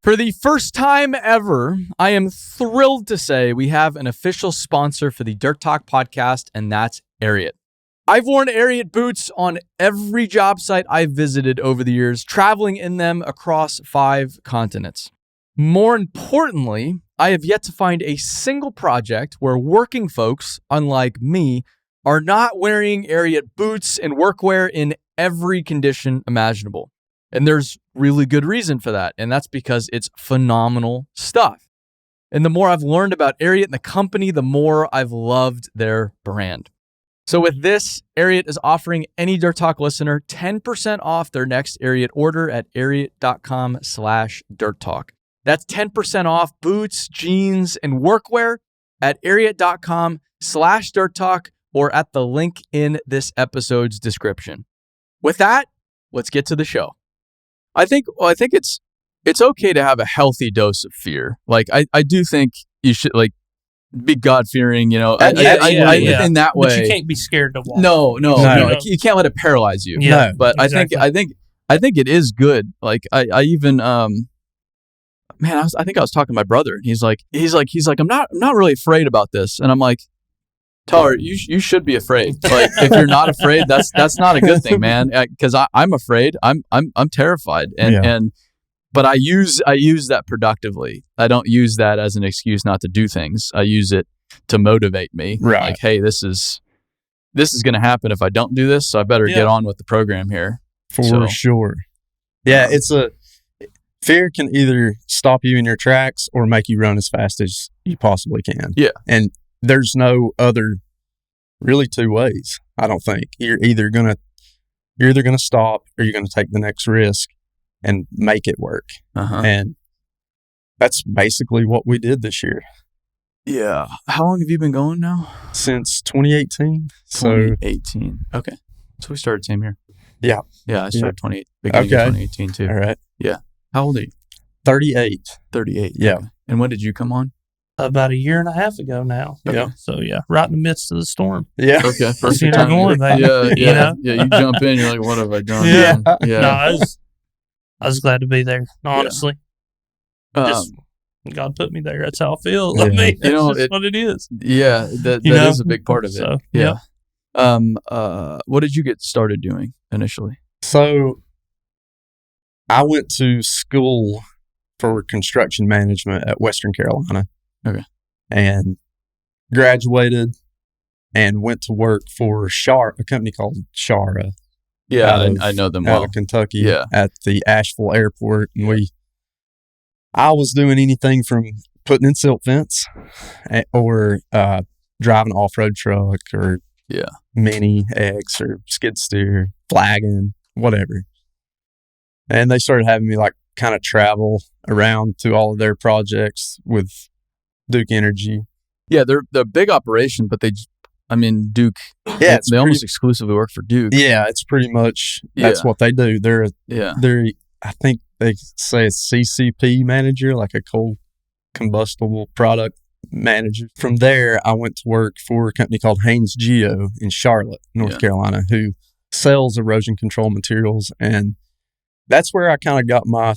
For the first time ever, I am thrilled to say we have an official sponsor for the Dirt Talk podcast, and that's Ariat. I've worn Ariat boots on every job site I've visited over the years, traveling in them across 5 continents. More importantly, I have yet to find a single project where working folks, unlike me, are not wearing Ariat boots and workwear in every condition imaginable. And there's really good reason for that, and that's because it's phenomenal stuff. And the more I've learned about Ariat and the company, the more I've loved their brand. So with this, Ariat is offering any Dirt Talk listener 10% off their next Ariat order at ariat.com/dirttalk. That's 10% off boots, jeans, and workwear at ariat.com/dirttalk or at the link in this episode's description. With that, let's get to the show. I think it's okay to have a healthy dose of fear. Like I do think you should be God-fearing, in that way. But you can't be scared to walk. No. You can't let it paralyze you. Yeah, but exactly. I think it is good. Like I even I think I was talking to my brother, and he's like I'm not really afraid about this, and I'm like, Tyler, you should be afraid. Like if you're not afraid, that's not a good thing, man. Because I'm afraid. I'm terrified, but I use that productively. I don't use that as an excuse not to do things. I use it to motivate me. Right. Like, hey, this is going to happen if I don't do this, so I better get on with the program here. For sure. Yeah, fear can either stop you in your tracks or make you run as fast as you possibly can. Yeah. And there's no other really 2 ways, I don't think. You're either gonna stop or you're gonna take the next risk and make it work. And that's basically what we did this year. Yeah. How long have you been going now? Since 2018. 2018. Okay. So we started same year. Yeah. Yeah, I started beginning of 2018 too. All right. Yeah. How old are you? 38. 38. Yeah. Okay. And when did you come on? About 1.5 years ago now. Okay. Yeah. So right in the midst of the storm. Yeah. Okay. Perfect time. Yeah. Yeah. You jump in. You're like, what have I done? Yeah. Yeah. No, I was glad to be there. Honestly, just God put me there. That's how I feel. Yeah. I mean, that's it's what it is. Yeah. That is a big part of it. So, yeah. What did you get started doing initially? So I went to school for construction management at Western Carolina. Okay. And graduated and went to work for a company called Shara. Yeah, I know them well. Out of Kentucky. Yeah. At the Asheville airport. And I was doing anything from putting in silt fence or driving an off-road truck or mini X or skid steer, flagging, whatever. And they started having me kind of travel around to all of their projects with Duke Energy. Yeah, they're a big operation, but Duke. Yeah, they almost exclusively work for Duke. Yeah, it's pretty much that's what they do. They're I think they say a CCP manager, like a coal combustible product manager. From there, I went to work for a company called Haynes Geo in Charlotte, North Carolina, who sells erosion control materials, and that's where I kind of got my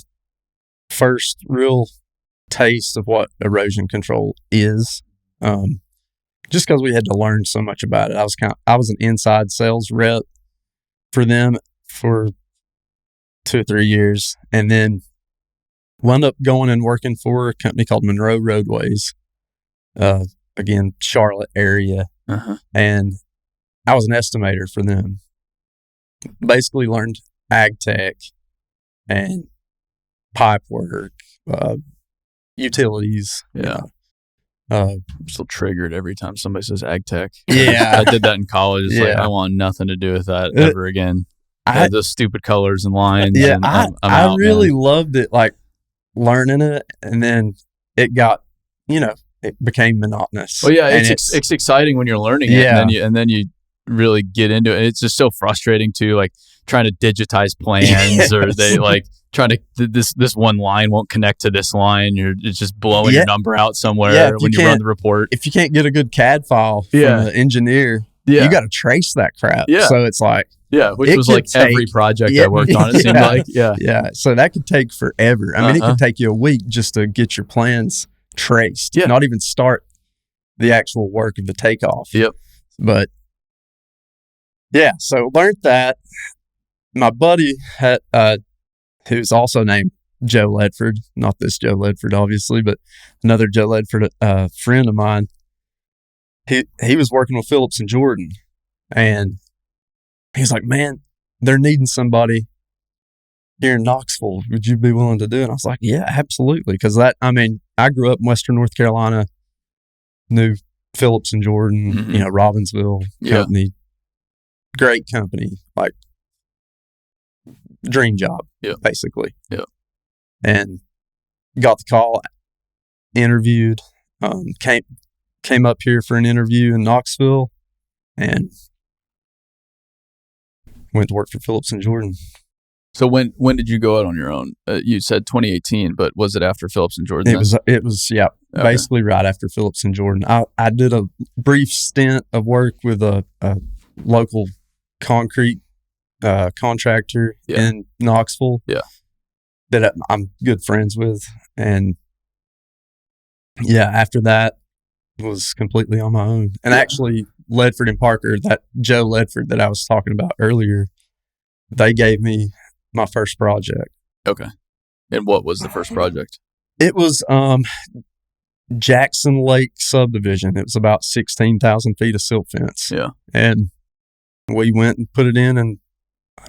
first real taste of what erosion control is. Just because we had to learn so much about it. I was an inside sales rep for them for 2 or 3 years, and then wound up going and working for a company called Monroe Roadways, again, Charlotte area. And I was an estimator for them. Basically learned ag tech and pipe work, utilities. I'm still triggered every time somebody says ag tech. Yeah. I did that in college. It's like, I want nothing to do with that ever again. Those stupid colors and lines. Yeah, and I really loved it, learning it, and then it got, it became monotonous. Well, yeah, it's exciting when you're learning it, and then you really get into it. And it's just so frustrating too, trying to digitize plans or they trying to this one line won't connect to this line. It's just blowing your number out somewhere when you run the report. If you can't get a good CAD file from the engineer, Yeah. You got to trace that crap. Yeah. So it's like, which was like every project I worked on, it seemed like. Yeah. So that could take forever. I mean, it could take you a week just to get your plans traced. Yeah. Not even start the actual work of the takeoff. Yep. But yeah, so learned that. My buddy had, who's also named Joe Ledford, not this Joe Ledford, obviously, but another Joe Ledford, friend of mine. He was working with Phillips and Jordan, and he's like, man, they're needing somebody here in Knoxville. Would you be willing to do it? And I was like, yeah, absolutely. Because I grew up in Western North Carolina, knew Phillips and Jordan, Robbinsville company, great company, like dream job, basically. Yeah. And got the call, interviewed, came up here for an interview in Knoxville, and went to work for Phillips and Jordan. So when did you go out on your own? You said 2018, but was it after Phillips and Jordan? It was basically right after Phillips and Jordan. I did a brief stint of work with a local concrete contractor in Knoxville. Yeah. That I'm good friends with, and after that was completely on my own. And actually, Ledford and Parker, that Joe Ledford that I was talking about earlier, they gave me my first project. Okay. And what was the first project? It was Jackson Lake subdivision. It was about 16,000 feet of silt fence. Yeah. And we went and put it in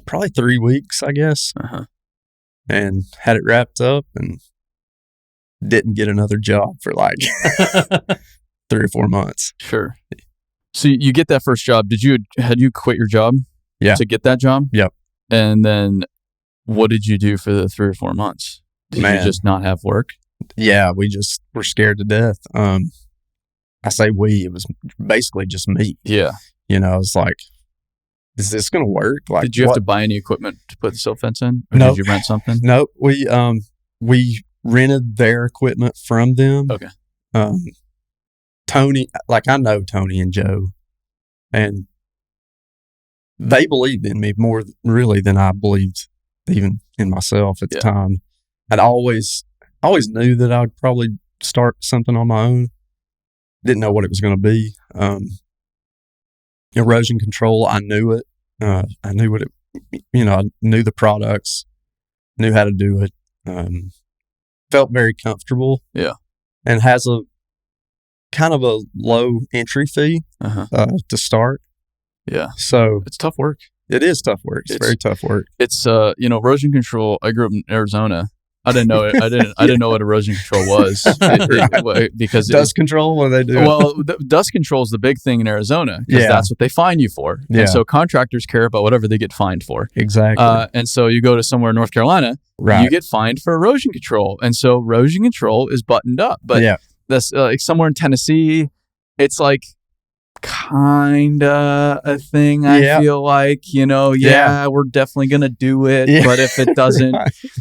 probably 3 weeks, I guess. And had it wrapped up and didn't get another job for like 3 or 4 months. Sure. So you get that first job. Had you quit your job to get that job? Yep. And then what did you do for the 3 or 4 months? Did you just not have work? Yeah, we just were scared to death. I say it was basically just me. Yeah. I was like, is this going to work? Like, did you have to buy any equipment to put the silt fence in? Or no. Did you rent something? No, we rented their equipment from them. Okay. Tony, like I know Tony and Joe, and they believed in me more really than I believed even in myself at the time. I'd always knew that I'd probably start something on my own. Didn't know what it was going to be. Erosion control, I knew it. I knew what it, I knew the products, knew how to do it. Felt very comfortable. Yeah. And has a kind of a low entry fee to start. Yeah. So it's tough work. It is tough work. It's very tough work. It's erosion control. I grew up in Arizona. I didn't know it. I didn't know what erosion control was because dust control. What do they do? Well, dust control is the big thing in Arizona because that's what they fine you for. Yeah. And so contractors care about whatever they get fined for. Exactly. And so you go to somewhere in North Carolina, you get fined for erosion control, and so erosion control is buttoned up. But that's like somewhere in Tennessee, it's like kinda a thing. I feel like, we're definitely gonna do it, but if it doesn't,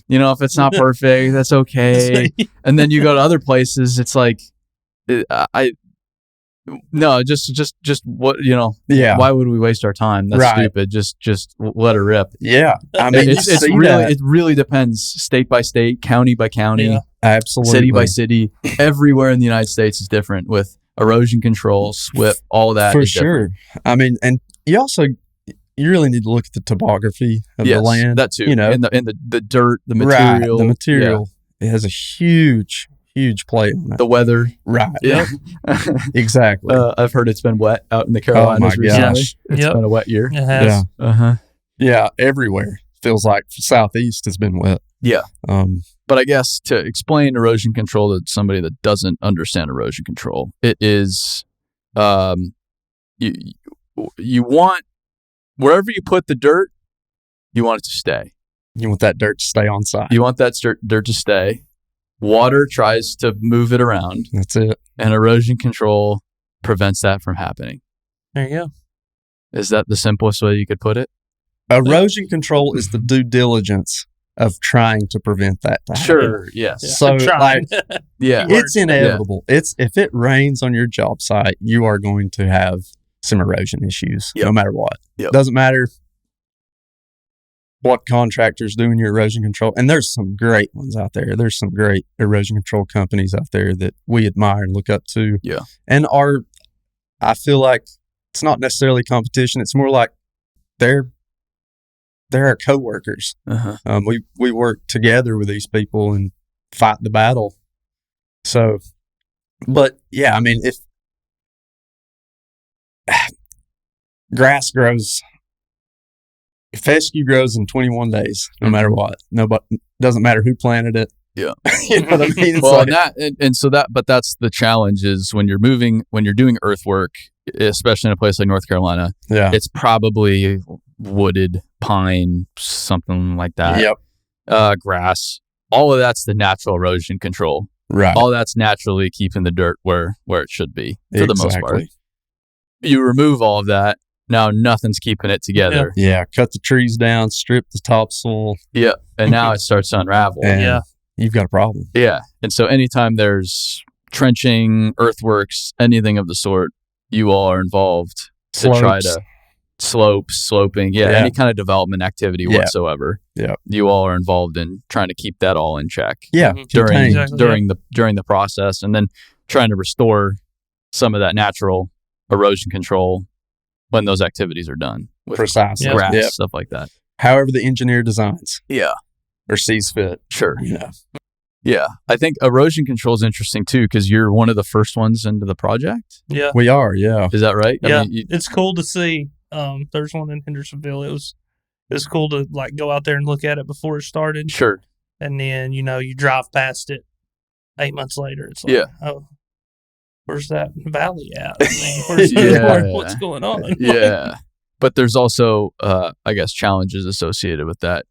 if it's not perfect, that's okay. And then you go to other places, it's like just what why would we waste our time? That's stupid. Just let it rip. I mean, it really depends state by state, county by county, absolutely, city by city. Everywhere in the United States is different with erosion control, SWIP, all that. For sure. I mean, and you really need to look at the topography of the land. That too. And the dirt, the material. The material. It has a huge play on that. The weather. Right. Yeah. Exactly. I've heard it's been wet out in the Carolinas recently. It's been a wet year. It has. Yeah, everywhere. Feels like Southeast has been wet. Yeah. But I guess to explain erosion control to somebody that doesn't understand erosion control, it is you want wherever you put the dirt, you want it to stay. You want that dirt to stay on site. You want that dirt to stay. Water tries to move it around. That's it. And erosion control prevents that from happening. There you go. Is that the simplest way you could put it? Erosion control is the due diligence of trying to prevent that to happen. Sure, yes. So, it's inevitable. Yeah. If it rains on your job site, you are going to have some erosion issues, Yep. no matter what. Yep. Doesn't matter what contractors doing your erosion control. And there's some great ones out there. There's some great erosion control companies out there that we admire and look up to. Yeah. And I feel like it's not necessarily competition. It's more like they're our coworkers. Uh-huh. We work together with these people and fight the battle. So, but yeah, I mean, if grass grows, fescue grows in 21 days, no matter what. Nobody, doesn't matter who planted it. Yeah. You know what I mean? It's Well, like, but that's the challenge is when you're doing earthwork, especially in a place like North Carolina, yeah. it's probably wooded pine, something like that. Yep. Grass. All of that's the natural erosion control. Right. All that's naturally keeping the dirt where it should be for the most part. Exactly. You remove all of that. Now nothing's keeping it together. Yeah. Cut the trees down, strip the topsoil. Yeah. And now it starts to unravel. And you've got a problem. Yeah. And so anytime there's trenching, earthworks, anything of the sort, you all are involved to try to sloping. Yeah. Any kind of development activity whatsoever. Yeah. You all are involved in trying to keep that all in check. Yeah. During the process, and then trying to restore some of that natural erosion control when those activities are done with Precisely. grass, stuff like that. However the engineer designs. Yeah. Or sees fit. Sure. Yeah. Yeah. I think erosion control is interesting too, because you're one of the first ones into the project. Yeah. We are, yeah. Is that right? Yeah. I mean, it's cool to see. There's one in Hendersonville. It was cool to like go out there and look at it before it started. Sure. And then, you drive past it 8 months later. It's like, oh, where's that valley at? I mean, what's going on? Yeah. But there's also, I guess, challenges associated with that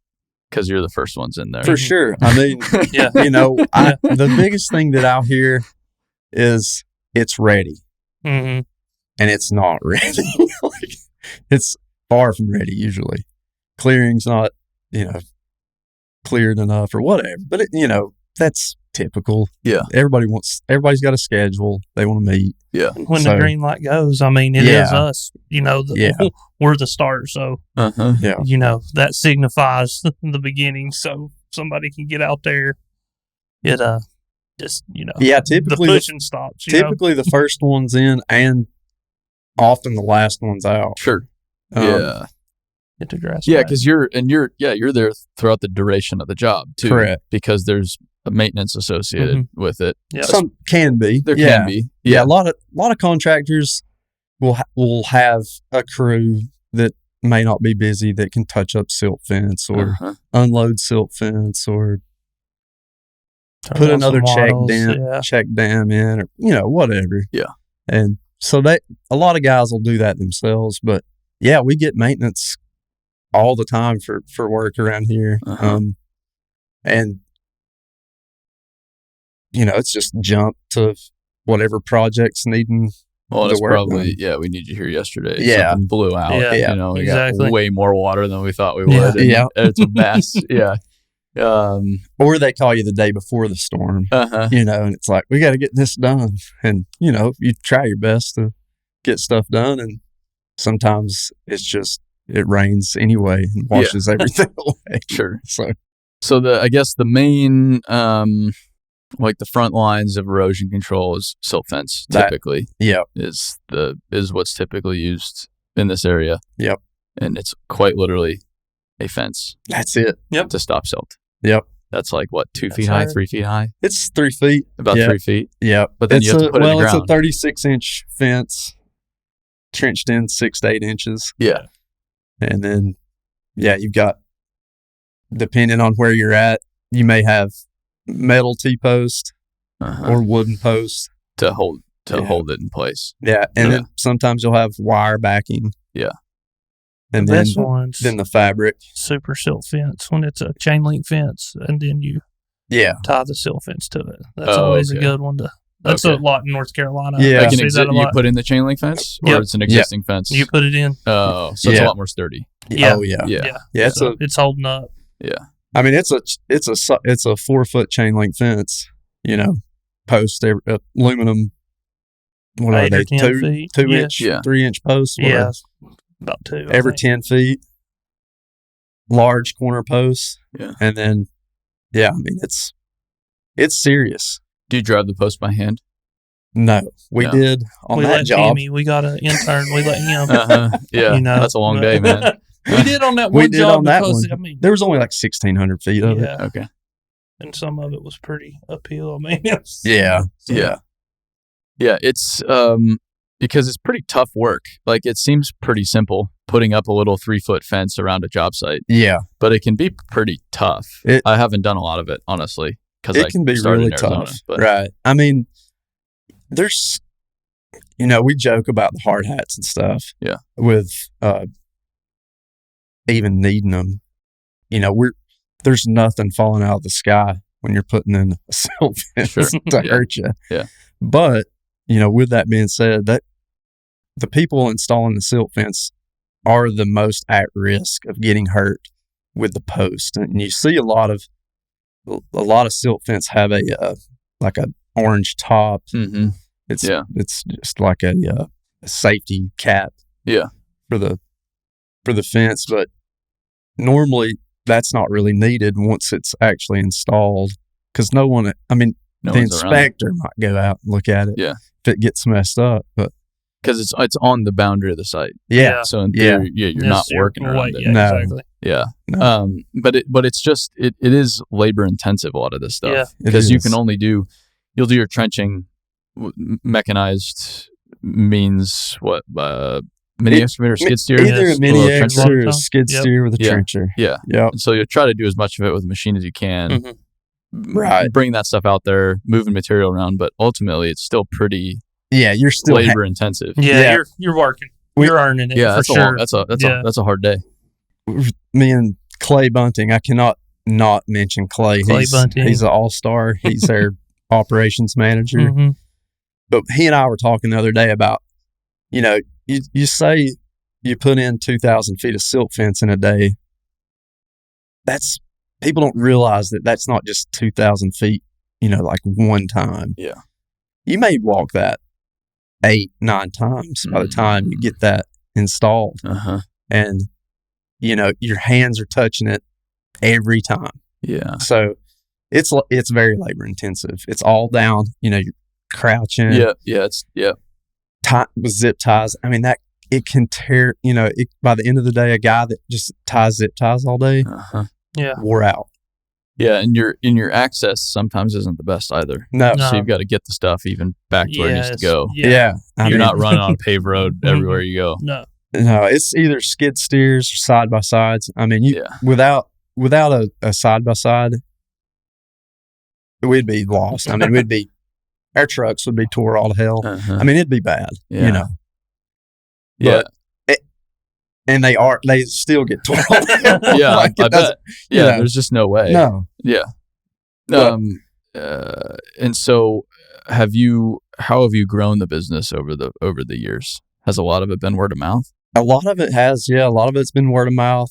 because you're the first ones in there. For sure. I mean, the biggest thing that I'll hear is it's ready. Mm-hmm. And it's not ready. It's far from ready usually. Clearing's not, cleared enough or whatever. But, that's typical. Yeah. Everybody's got a schedule. They want to meet. Yeah. When the green light goes, I mean, it is us, we're the start. So, that signifies the beginning. So somebody can get out there. It, typically the pushing stops. Typically the first one's in and often the last one's out. Sure. Yeah. Get the grass. Yeah, because you're there throughout the duration of the job too. Correct. Because there's a maintenance associated with it. Yeah. Some can be. There can be. Yeah. A lot of contractors will have a crew that may not be busy that can touch up silt fence or unload silt fence or put another check dam in or whatever. Yeah. And so a lot of guys will do that themselves, but we get maintenance all the time for work around here. And it's just jump to whatever project's needing. Well, the it's work probably done. we need you here yesterday. Yeah. Something blew out. Yeah. We exactly. got way more water than we thought we would. Yeah. And it's a mess. Yeah. Or they call you the day before the storm, and it's like, we got to get this done. And, you try your best to get stuff done. And sometimes it's just, it rains anyway and washes everything away. Sure. So I guess the main, like the front lines of erosion control is silt fence. Typically, is what's typically used in this area. Yep. And it's quite literally a fence. That's it. Yep. To stop silt. Yep. That's like what, 2 feet high, 3 feet high? It's 3 feet. About 3 feet. Yep. But then you have to put it in the ground. It's a 36-inch fence, trenched in 6 to 8 inches. Yeah. And then, you've got, depending on where you're at, you may have metal T-post or wooden post to hold it in place. Yeah. And then sometimes you'll have wire backing. Yeah. And then the fabric. Super silt fence when it's a chain link fence, and then you tie the silt fence to it. That's always a good one to. That's a lot in North Carolina. Yeah, like you put in the chain link fence, or it's an existing fence. You put it in. Oh, so it's a lot more sturdy. Yeah. Oh yeah. Yeah. It's holding up. Yeah. I mean, it's a 4 foot chain link fence. Post aluminum what are they? 10 feet. 2 inch, 3 inch posts. Yeah, about 2. Every 10 feet. Large corner posts. Yeah, and then I mean it's serious. Do you drive the post by hand? No, we did on that job. We got an intern. We let him. Yeah, that's a long day, man. We did on that one job because I mean there was only like 1,600 feet of it. Okay, and some of it was pretty uphill. I mean, yeah. It's because it's pretty tough work. Like it seems pretty simple putting up a little 3-foot fence around a job site. Yeah, but it can be pretty tough. I haven't done a lot of it honestly because it can be really tough. But. Right. I mean, there's, we joke about the hard hats and stuff. Yeah. With even needing them, there's nothing falling out of the sky when you're putting in a silt fence to hurt you. Yeah. But, with that being said, that the people installing the silt fence are the most at risk of getting hurt with the post. And you see a lot of silt fence have a like an orange top. Mm-hmm. It's just like a safety cap. Yeah. For the fence, but normally that's not really needed once it's actually installed because the inspector might go out and look at it. Yeah. If it gets messed up, but because it's on the boundary of the site. Yeah. So in theory, you're not working around it. Yeah, no. Exactly. Yeah. No. But it's just it is labor intensive, a lot of this stuff. Yeah. Because you can only you'll do your trenching. Mechanized means what? Mini excavator, skid steer? Either a mini excavator or a skid steer with a trencher. Yeah. Yep. So you'll try to do as much of it with a machine as you can. Mm-hmm. Right. Bring that stuff out there, moving material around, but ultimately it's still pretty you're still labor intensive. Yeah. You're working. You're earning it. Yeah, for sure. That's a hard day. Me and Clay Bunting, I cannot not mention Clay. Bunting. He's an all-star. He's their operations manager. Mm-hmm. But he and I were talking the other day about, you say you put in 2,000 feet of silt fence in a day. People don't realize that that's not just 2,000 feet, like one time. Yeah. You may walk that 8-9 times by the time you get that installed. Uh-huh. And, your hands are touching it every time. Yeah. So it's very labor intensive. It's all down, you're crouching. With zip ties. I mean, that it can tear, by the end of the day, a guy that just ties zip ties all day, wore out. Yeah, and your access sometimes isn't the best either. No. So you've got to get the stuff even back to where it needs to go. Yeah. You're not running on a paved road everywhere you go. No, it's either skid steers or side by sides. I mean, without a side by side, we'd be lost. I mean, our trucks would be tore all to hell. Uh-huh. I mean, it'd be bad, Yeah. But and they still get tore all to hell. Yeah, I bet. Yeah, there's just no way. No. Yeah. And so how have you grown the business over the years? Has a lot of it been word of mouth? A lot of it has, yeah. A lot of it's been word of mouth.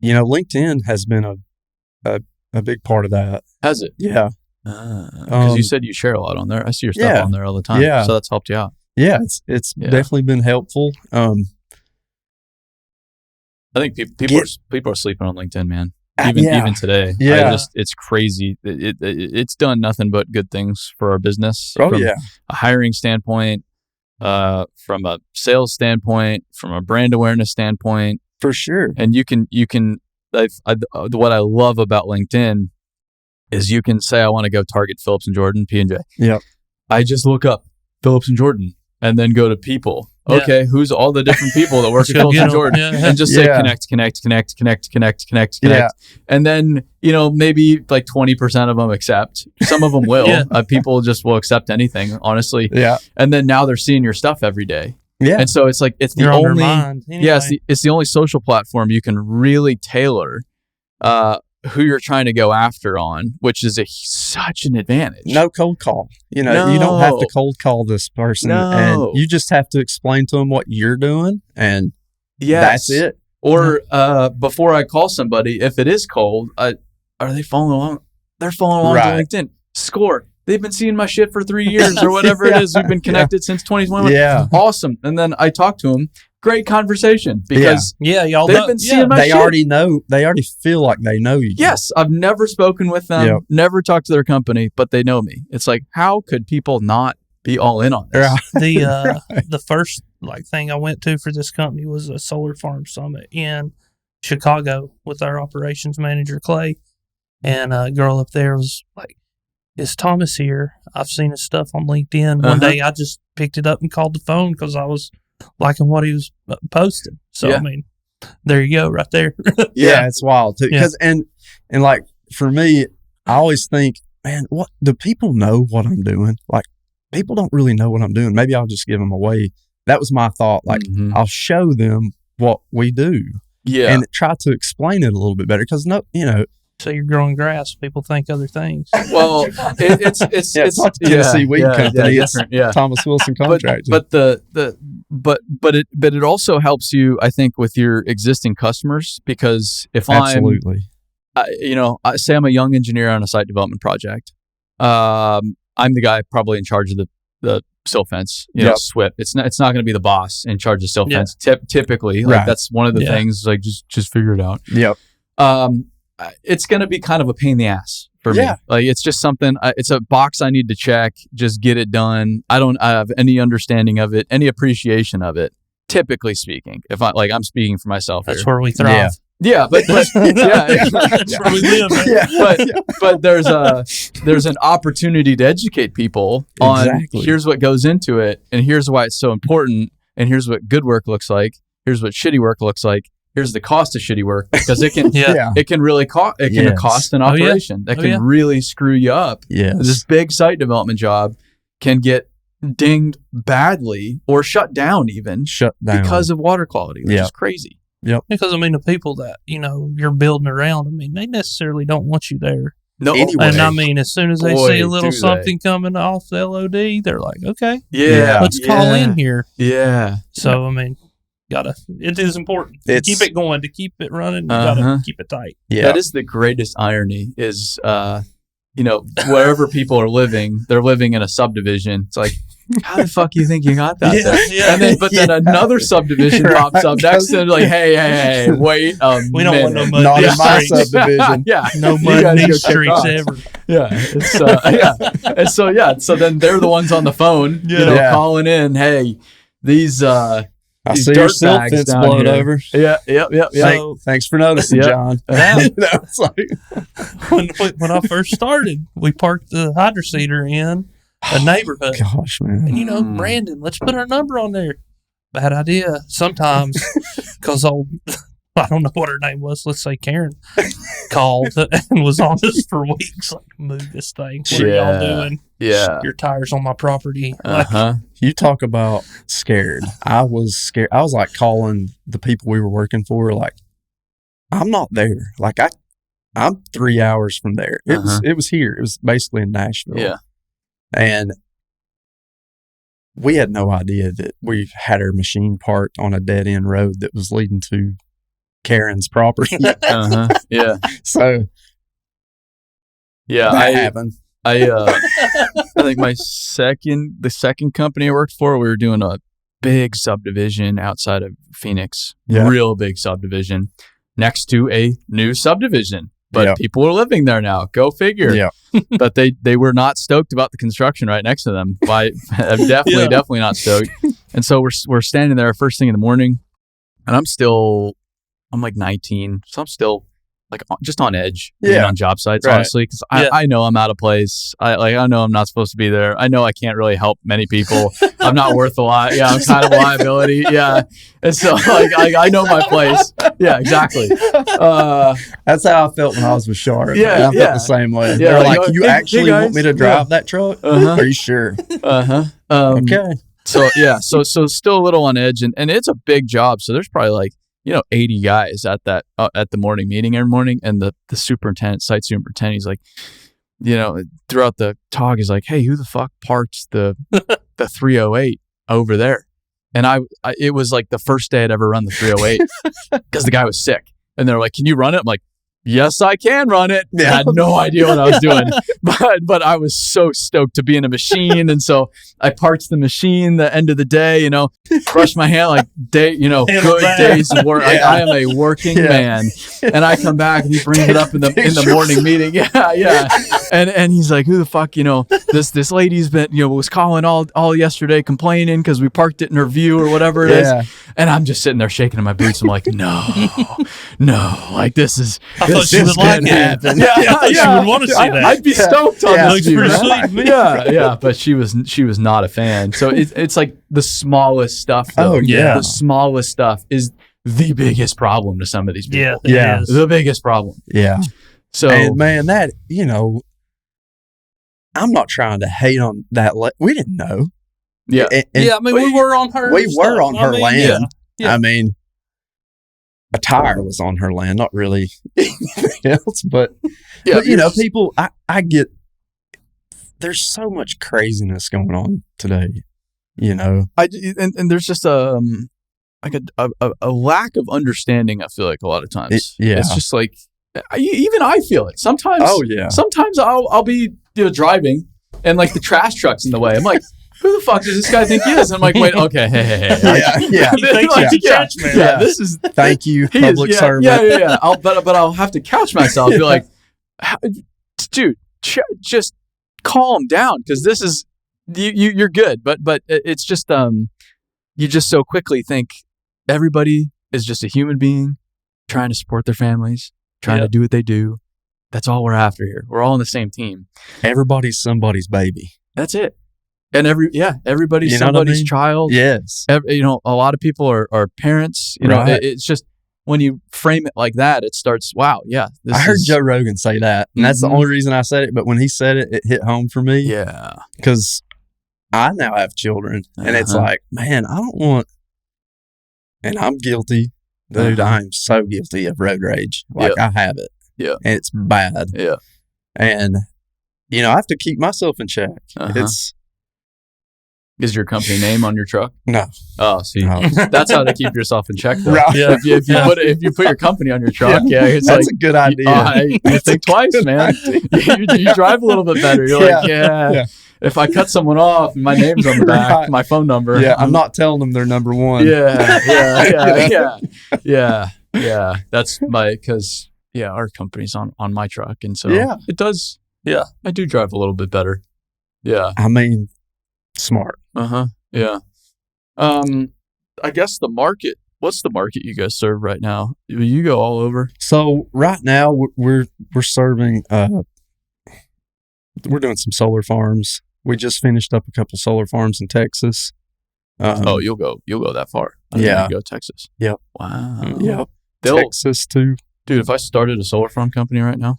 LinkedIn has been a big part of that. Has it? Yeah. Because you said you share a lot on there. I see your stuff on there all the time. Yeah. So that's helped you out. Yeah, it's definitely been helpful. I think people are sleeping on LinkedIn, man. Even today. Yeah. It's crazy. It's done nothing but good things for our business. Oh, from a hiring standpoint, from a sales standpoint, from a brand awareness standpoint. For sure. And you can what I love about LinkedIn is you can say, I want to go target Phillips and Jordan, P&J. Yeah. I just look up Phillips and Jordan and then go to people. Okay, who's all the different people that work at Phillips and Jordan? And just say connect. And then, maybe like 20% of them accept. Some of them will. People just will accept anything, honestly. Yeah. And then now they're seeing your stuff every day. Yeah. And so it's like, it's the only, it's the only social platform you can really tailor who you're trying to go after on, which is such an advantage. No cold call. You don't have to cold call this person, and you just have to explain to them what you're doing, and that's it. Or before I call somebody, if it is cold, are they following along? They're following along to LinkedIn. Score. they've been seeing my shit for 3 years or whatever it is. We've been connected since 2021. Yeah. Awesome. And then I talked to him. Great conversation because y'all they've been seeing my shit. They already feel like they know you. Yes. I've never spoken with them, never talked to their company, but they know me. It's like, how could people not be all in on this? The first thing I went to for this company was a solar farm summit in Chicago with our operations manager, Clay. And a girl up there was like, "Is Thomas here? I've seen his stuff on LinkedIn." One day I just picked it up and called the phone because I was liking what he was posting. So, I mean, there you go, right there. It's wild too. Because, and like for me, I always think, man, what do people know what I'm doing? Like, people don't really know what I'm doing. Maybe I'll just give them away. That was my thought. Like, I'll show them what we do. Yeah. And try to explain it a little bit better because, so you're growing grass. People think other things. Well, it's not the Tennessee Weed Company. It's Thomas Wilson Contracting. But it also helps you, I think, with your existing customers because if absolutely, say I'm a young engineer on a site development project, I'm the guy probably in charge of the sill fence. SWIP. It's not going to be the boss in charge of sill fence. Typically, that's one of the things. Like just figure it out. Yep. It's going to be kind of a pain in the ass for me. Like it's just something, it's a box I need to check, just get it done. I don't have any understanding of it, any appreciation of it, typically speaking. If I'm speaking for myself. That's where we thrive. Yeah, but that's where we live. But there's an opportunity to educate people on here's what goes into it and here's why it's so important and here's what good work looks like. Here's what shitty work looks like. Here's the cost of shitty work because it can it can really cost an operation that can really screw you up. This big site development job can get dinged badly or shut down because of water quality, which is crazy. Because the people that you're building around, they necessarily don't want you there. No, anyway. And as soon as they see a little something coming off the LOD, they're like, okay, let's call in here. So it is important to keep it going, to keep it running. You gotta keep it tight. That is the greatest irony is, wherever people are living, they're living in a subdivision. It's like, how the fuck you think you got that there? And then another subdivision pops up next to it, like, hey, wait we don't want no mud. Not in my subdivision. No mud knee streaks ever. And so then they're the ones on the phone, calling in, hey, these I see your silt fence blown over. Yep. So, thanks for noticing, John. It's like when I first started, we parked the hydroseeder in a neighborhood. Gosh, man. And Brandon, let's put our number on there. Bad idea. Sometimes, because I don't know what her name was. Let's say Karen called and was on us for weeks. Like, move this thing. What are y'all doing? Your tires on my property. You talk about scared. I was scared. I was like calling the people we were working for. Like, I'm not there. Like I'm 3 hours from there. It was here. It was basically in Nashville. Yeah. And we had no idea that we had our machine parked on a dead end road that was leading to Karen's property. So that happened. I think the second company I worked for, we were doing a big subdivision outside of Phoenix, real big subdivision next to a new subdivision. But people are living there now. Go figure. Yeah. But they were not stoked about the construction right next to them. Definitely not stoked. And so we're standing there first thing in the morning, and I'm like 19, so I'm still like just on edge on job sites, honestly, because I know I'm out of place. I know I'm not supposed to be there. I know I can't really help many people. I'm not worth a lot. Yeah, I'm kind of a liability. Yeah, and so I know my place. Yeah, exactly. That's how I felt when I was with Shar. I felt the same way. They're like, you actually want me to drive that truck? Are you sure? Okay. So still a little on edge, and it's a big job. So there's probably like 80 guys at that at the morning meeting every morning, and the site superintendent, he's like, throughout the talk, he's like, hey, who the fuck parks the 308 over there? And it was like the first day I'd ever run the 308 because the guy was sick, and they're like, can you run it? I'm like, yes, I can run it. I had no idea what I was doing. but I was so stoked to be in a machine. And so I parked the machine the end of the day, brushed my hand like good days of work. I am a working man. And I come back and he brings it up in the morning meeting. Yeah. And he's like, who the fuck, this lady's been, was calling all yesterday complaining because we parked it in her view or whatever it is. And I'm just sitting there shaking in my boots. I'm like, no, like this is. I thought she would like it. I thought she would want to see that. I'd be stoked on this view. Yeah. But she was not a fan. So it's like the smallest stuff. Though. Oh yeah. The smallest stuff is the biggest problem to some of these people. Yeah. The biggest problem. Yeah. So, and man, that, I'm not trying to hate on that. We didn't know. Yeah. I mean, we were on her. We were on her land. Yeah. I mean, a tire was on her land, not really anything else. But people, I get, there's so much craziness going on today, and there's just a lack of understanding, I feel like a lot of times. It's just like, even I feel it sometimes. Oh yeah. Sometimes I'll be driving and like the trash truck's in the way. I'm like, who the fuck does this guy think he is? And I'm like, wait, okay, hey. Yeah. This is thank you, public servant. Yeah. But I'll have to couch myself. Be like, dude, just calm down because this is you're good. But it's just you just so quickly think everybody is just a human being trying to support their families, trying to do what they do. That's all we're after here. We're all on the same team. Everybody's somebody's baby. That's it. And everybody's somebody's child. Yes. A lot of people are parents. It's just when you frame it like that, it starts, wow, yeah. I heard Joe Rogan say that. And that's the only reason I said it. But when he said it, it hit home for me. Yeah. Because I now have children. And it's like, man, I don't want, and I'm guilty. Dude, I am so guilty of road rage. Like I have it. Yeah. And it's bad. Yeah. And, I have to keep myself in check. Is your company name on your truck? No. Oh, see, that's how to keep yourself in check, though. Right. Yeah. If you put your company on your truck, it's that's a good idea. You think twice, man. You drive a little bit better. You're like, if I cut someone off, and my name's on the back, my phone number. Yeah, I'm not telling them they're number one. Yeah. That's because our company's on my truck, and so it does. Yeah, I do drive a little bit better. Yeah, I mean, smart. Yeah. I guess the market. What's the market you guys serve right now? You go all over. So right now we're serving. We're doing some solar farms. We just finished up a couple solar farms in Texas. You'll go that far. I didn't even go Texas. Yep. Wow. Yep. Texas too. Dude, if I started a solar farm company right now,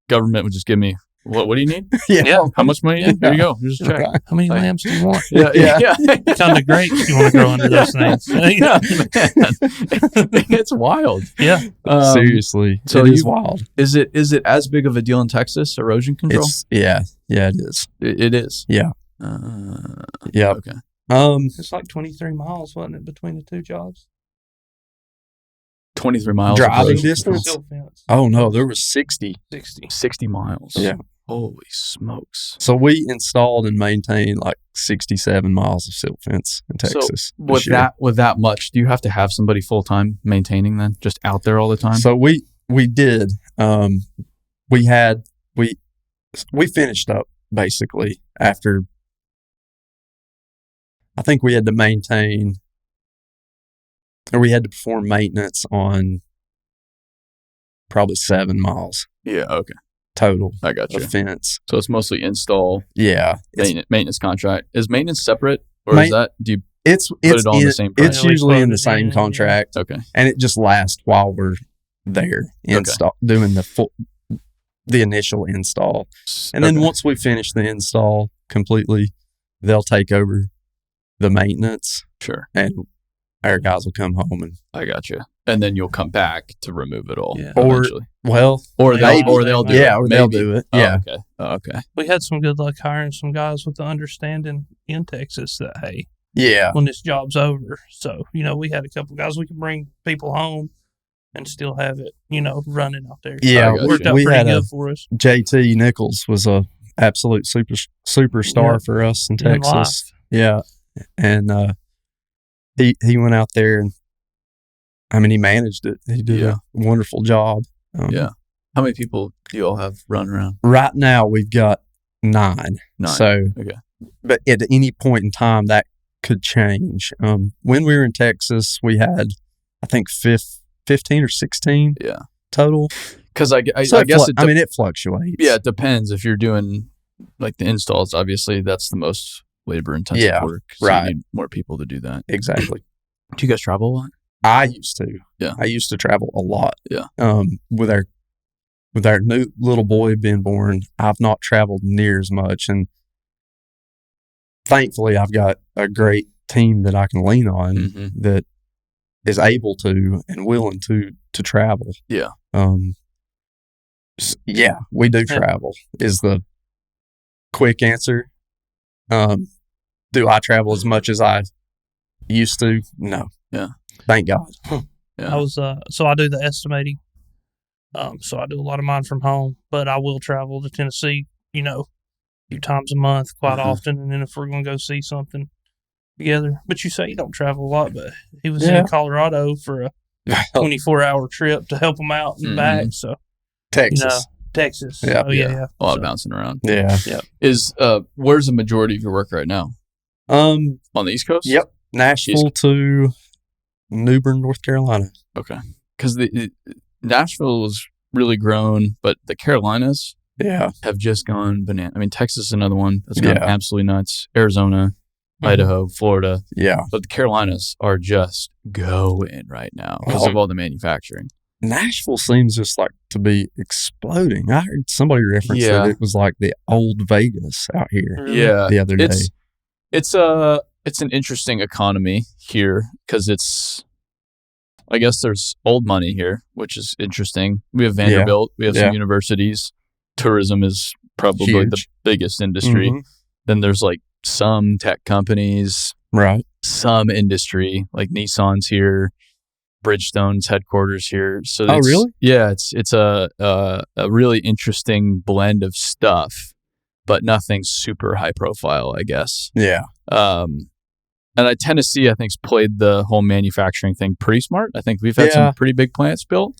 government would just give me, what do you need? Yeah. How much money? Here you go. Here's a check. Right. How many lambs do you want? Yeah. Kind of grapes you want to grow under those things. It's wild. Yeah. Seriously. So it is wild. Is it as big of a deal in Texas, erosion control? Yeah, it is. It is. Yeah. Yeah. Okay. It's like 23 miles, wasn't it, between the two jobs? 23 miles driving distance. Oh no, there was 60 miles. Yeah. Holy smokes. So we installed and maintained like 67 miles of silt fence in Texas. So with that much, do you have to have somebody full time maintaining then, just out there all the time? So we did. We finished up basically after. I think we had to maintain. Or we had to perform maintenance on probably 7 miles. Yeah, okay. Total. I got you. Of fence. So it's mostly install. Yeah. Maintenance contract. Is maintenance separate? Or is that, do you put it on the same contract? It's usually in the same contract. Okay. And it just lasts while we're there doing the initial install. And then once we finish the install completely, they'll take over the maintenance. Sure. And our guys will come home and I got you. And then you'll come back to remove it all. Yeah. Or they'll do it. They'll do it. Yeah. Okay. We had some good luck hiring some guys with the understanding in Texas that, hey, yeah, when this job's over. So, we had a couple guys, we could bring people home and still have it, running out there. Yeah, it worked out pretty good for us. JT Nichols was a absolute superstar for us in Texas. Yeah, and he went out there and he managed it. He did a wonderful job. How many people do you all have running around? Right now, we've got 9. So, but at any point in time, that could change. When we were in Texas, we had, I think, 15 or 16 total. Because I guess it fluctuates. Yeah, it depends. If you're doing like the installs, obviously that's the most labor intensive work. So you need more people to do that. Exactly. Do you guys travel a lot? I used to. Yeah. I used to travel a lot. Yeah. With our new little boy being born, I've not traveled near as much, and thankfully, I've got a great team that I can lean on that is able to and willing to travel. Yeah. We do travel is the quick answer. Do I travel as much as I used to? No. Yeah. Thank God. Yeah. I was so I do the estimating. So I do a lot of mine from home, but I will travel to Tennessee, a few times a month quite often. And then if we're going to go see something together, but you say you don't travel a lot, but he was in Colorado for a 24-hour trip to help him out and back. So Texas. Texas. Yeah. A lot of bouncing around. Yeah. Is where's the majority of your work right now? On the East Coast? Yep. Nashville to New Bern, North Carolina. Okay. Because the Nashville was really grown, but the Carolinas have just gone banana. I mean, Texas is another one that's gone absolutely nuts. Arizona, Idaho, Florida. Yeah. But the Carolinas are just going right now because of all the manufacturing. Nashville seems just like to be exploding. I heard somebody reference that it was like the old Vegas out here the other day. It's an interesting economy here because I guess there's old money here, which is interesting. We have Vanderbilt. We have some universities. Tourism is probably the biggest industry. Then there's like some tech companies, right? Some industry like Nissan's here, Bridgestone's headquarters here. So really? Yeah, it's a really interesting blend of stuff, but nothing super high profile, I guess. Yeah. And Tennessee, I think, has played the whole manufacturing thing pretty smart. I think we've had some pretty big plants built,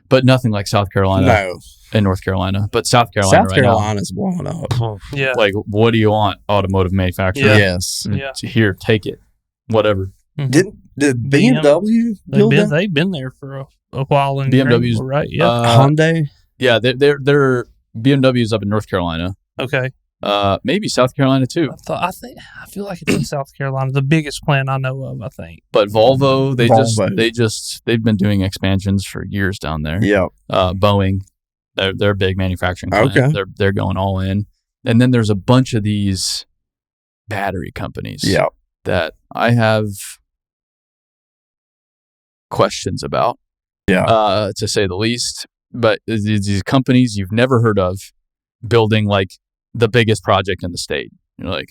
but nothing like South Carolina and North Carolina. But South Carolina's blowing up. Yeah. Like, what do you want? Automotive manufacturing. Yeah. Yes. Here, take it. Whatever. Did BMW build that? They've been there for a while in BMW's right? Yeah. Hyundai? Yeah, they're BMW's up in North Carolina. Okay. Maybe South Carolina too. I feel like it's in South Carolina, the biggest plant I know of, I think. But Volvo, they've been doing expansions for years down there. Yeah. Boeing, they're a big manufacturing plant. Okay. They're going all in. And then there's a bunch of these battery companies that I have questions about. Yeah. To say the least. But these companies you've never heard of building like the biggest project in the state. You're like,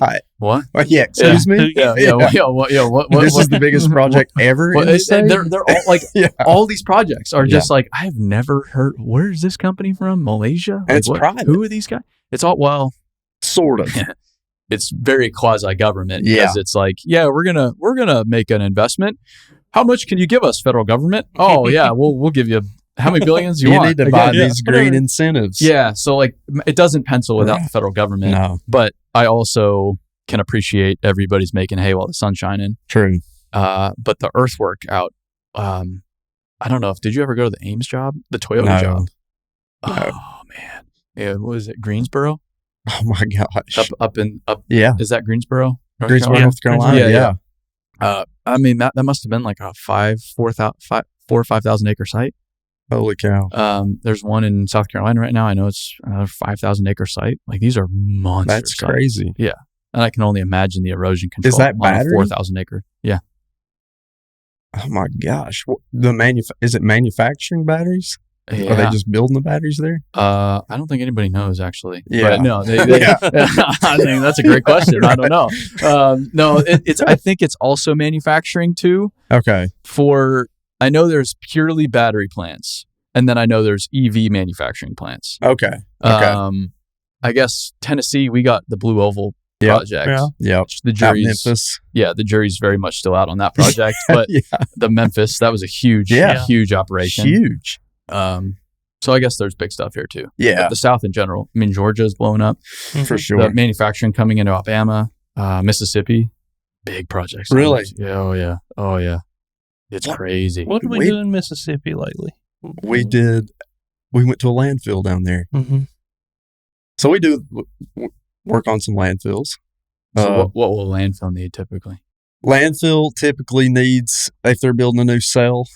right. What? Well, excuse me? Yeah. What, this is the biggest project ever in the state? They're all like, all these projects are just like, I have never heard, where is this company from? Malaysia? Like, it's private. Who are these guys? It's all, sort of. It's very quasi-government because it's like, we're gonna make an investment. How much can you give us, federal government? Oh yeah, we'll give you how many billions you want. You need to buy these green incentives. Yeah, so like it doesn't pencil without the federal government. No. But I also can appreciate everybody's making hay while the sun's shining. True. But the earthwork out, I don't know did you ever go to the Ames job? The Toyota job? No. Oh man. Yeah, what was it? Greensboro? Oh my gosh. Up. Yeah. Is that Greensboro? North Carolina. Yeah. I mean that must have been like a 4,000 or 5,000 acre site. Holy cow. There's one in South Carolina right now. I know it's a 5,000 acre site. Like these are monster That's sites. Crazy. Yeah. And I can only imagine the erosion control is that battery? On a 4,000 acre. Yeah. Oh my gosh. Is it manufacturing batteries? Yeah. Are they just building the batteries there? I don't think anybody knows actually. Yeah. But no, I think that's a great question. Right. I don't know. No, I think it's also manufacturing too. Okay. For I know there's purely battery plants, and then I know there's EV manufacturing plants. Okay. I guess Tennessee, we got the Blue Oval project. Yeah. The jury's Memphis. Yeah, the jury's very much still out on that project. But the Memphis, that was a huge operation. Huge. So I guess there's big stuff here too. Yeah. But the South in general. I mean, Georgia's blowing up. For sure. The manufacturing coming into Alabama, Mississippi, big projects. Really? Yeah. Oh yeah. It's crazy. What did we do in Mississippi lately? We went to a landfill down there. Mm-hmm. So we do work on some landfills. So what will a landfill need typically? Landfill typically needs, if they're building a new cell,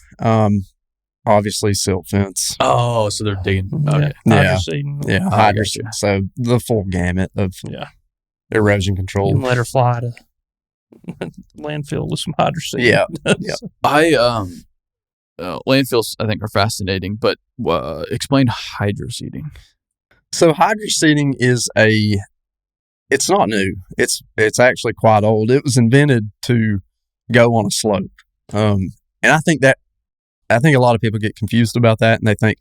obviously silt fence. Oh, so they're digging. Okay. Hydroseeding. So the full gamut of erosion control. You can let her fly to landfill with some hydroseeding. Yeah. Landfills, I think, are fascinating, but explain hydroseeding. So hydroseeding is it's not new. It's actually quite old. It was invented to go on a slope. And I think a lot of people get confused about that, and they think,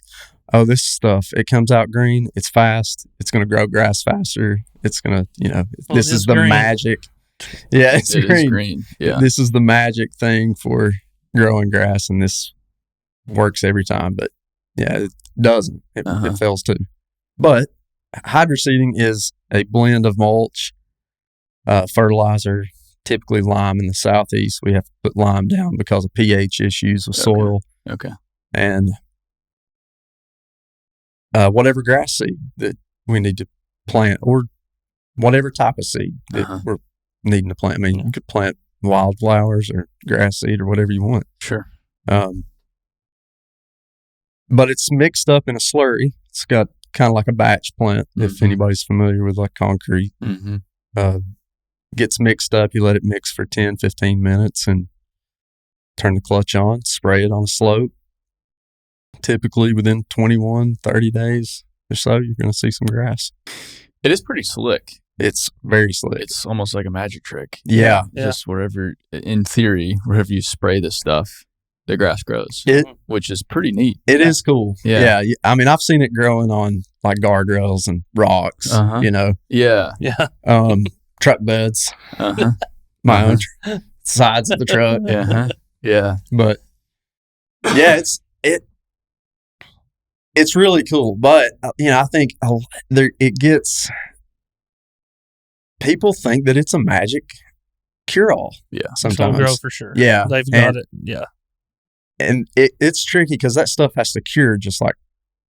oh, this stuff, it comes out green, it's fast, it's going to grow grass faster, it's going to, this is the green. Magic. Yeah, it's green. Is green. Yeah. This is the magic thing for growing grass, and this works every time. But yeah, it doesn't. It fails too. But hydroseeding is a blend of mulch, fertilizer, typically lime in the southeast. We have to put lime down because of pH issues with soil. Okay. And whatever grass seed that we need to plant, or whatever type of seed that we're needing to plant. I mean, you could plant wildflowers or grass seed or whatever you want. Sure. But it's mixed up in a slurry. It's got kind of like a batch plant, if anybody's familiar with like concrete. Gets mixed up. You let it mix for 10, 15 minutes and turn the clutch on, spray it on a slope. Typically within 21, 30 days or so, you're going to see some grass. It is pretty slick. It's very slick. It's almost like a magic trick. Yeah. Just in theory, wherever you spray this stuff, the grass grows, which is pretty neat. It is cool. Yeah. I mean, I've seen it growing on like guardrails and rocks, Yeah. truck beds, my own sides of the truck. Yeah. But yeah, it's really cool. But, I think people think that it's a magic cure-all. Yeah. Sometimes. It's gonna grow for sure. Yeah. They've got it. Yeah. And it's tricky because that stuff has to cure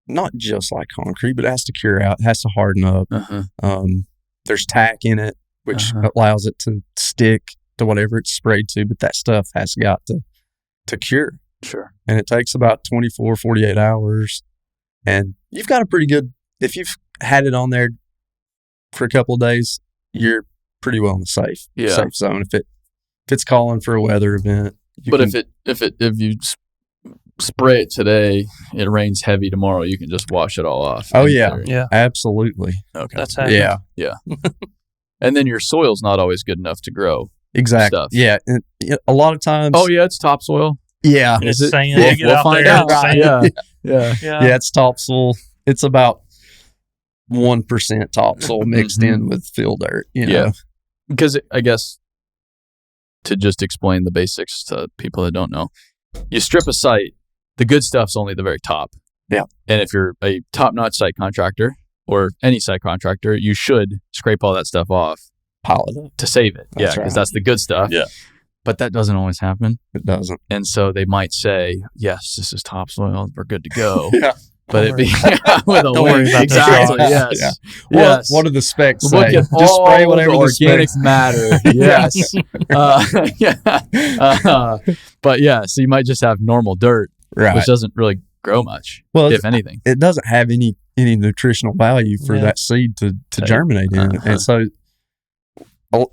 not just like concrete, but it has to cure out. It has to harden up. There's tack in it, which allows it to stick to whatever it's sprayed to, but that stuff has got to cure. Sure. And it takes about 24, 48 hours. And you've got a pretty good, if you've had it on there for a couple of days, you're pretty well in the safe zone. If it's calling for a weather event. If you spray it today, it rains heavy tomorrow, you can just wash it all off. Oh yeah. Absolutely. Okay. That's happening. Yeah. And then your soil's not always good enough to grow. Exactly. Stuff. Yeah. And a lot of times. Oh yeah, it's topsoil. Yeah. And it's sand. We'll find out. Yeah. It's topsoil. It's about 1% topsoil mixed in with fill dirt. Yeah. Because I guess, to just explain the basics to people that don't know, you strip a site, the good stuff's only the very top. Yeah. And if you're a top-notch site contractor or any site contractor, you should scrape all that stuff off. Pile it up. To save it. Because that's the good stuff. Yeah. But that doesn't always happen. It doesn't. And so they might say, yes, this is topsoil, we're good to go. Yeah. But it'd be with a Don't worry about exactly. that. Yes. Yeah. Yes. What do the specs Look say? at Just all spray whatever the organic specs. matter. Yes. But so you might just have normal dirt, which doesn't really grow much, if anything. It doesn't have any nutritional value for that seed to germinate in. And so a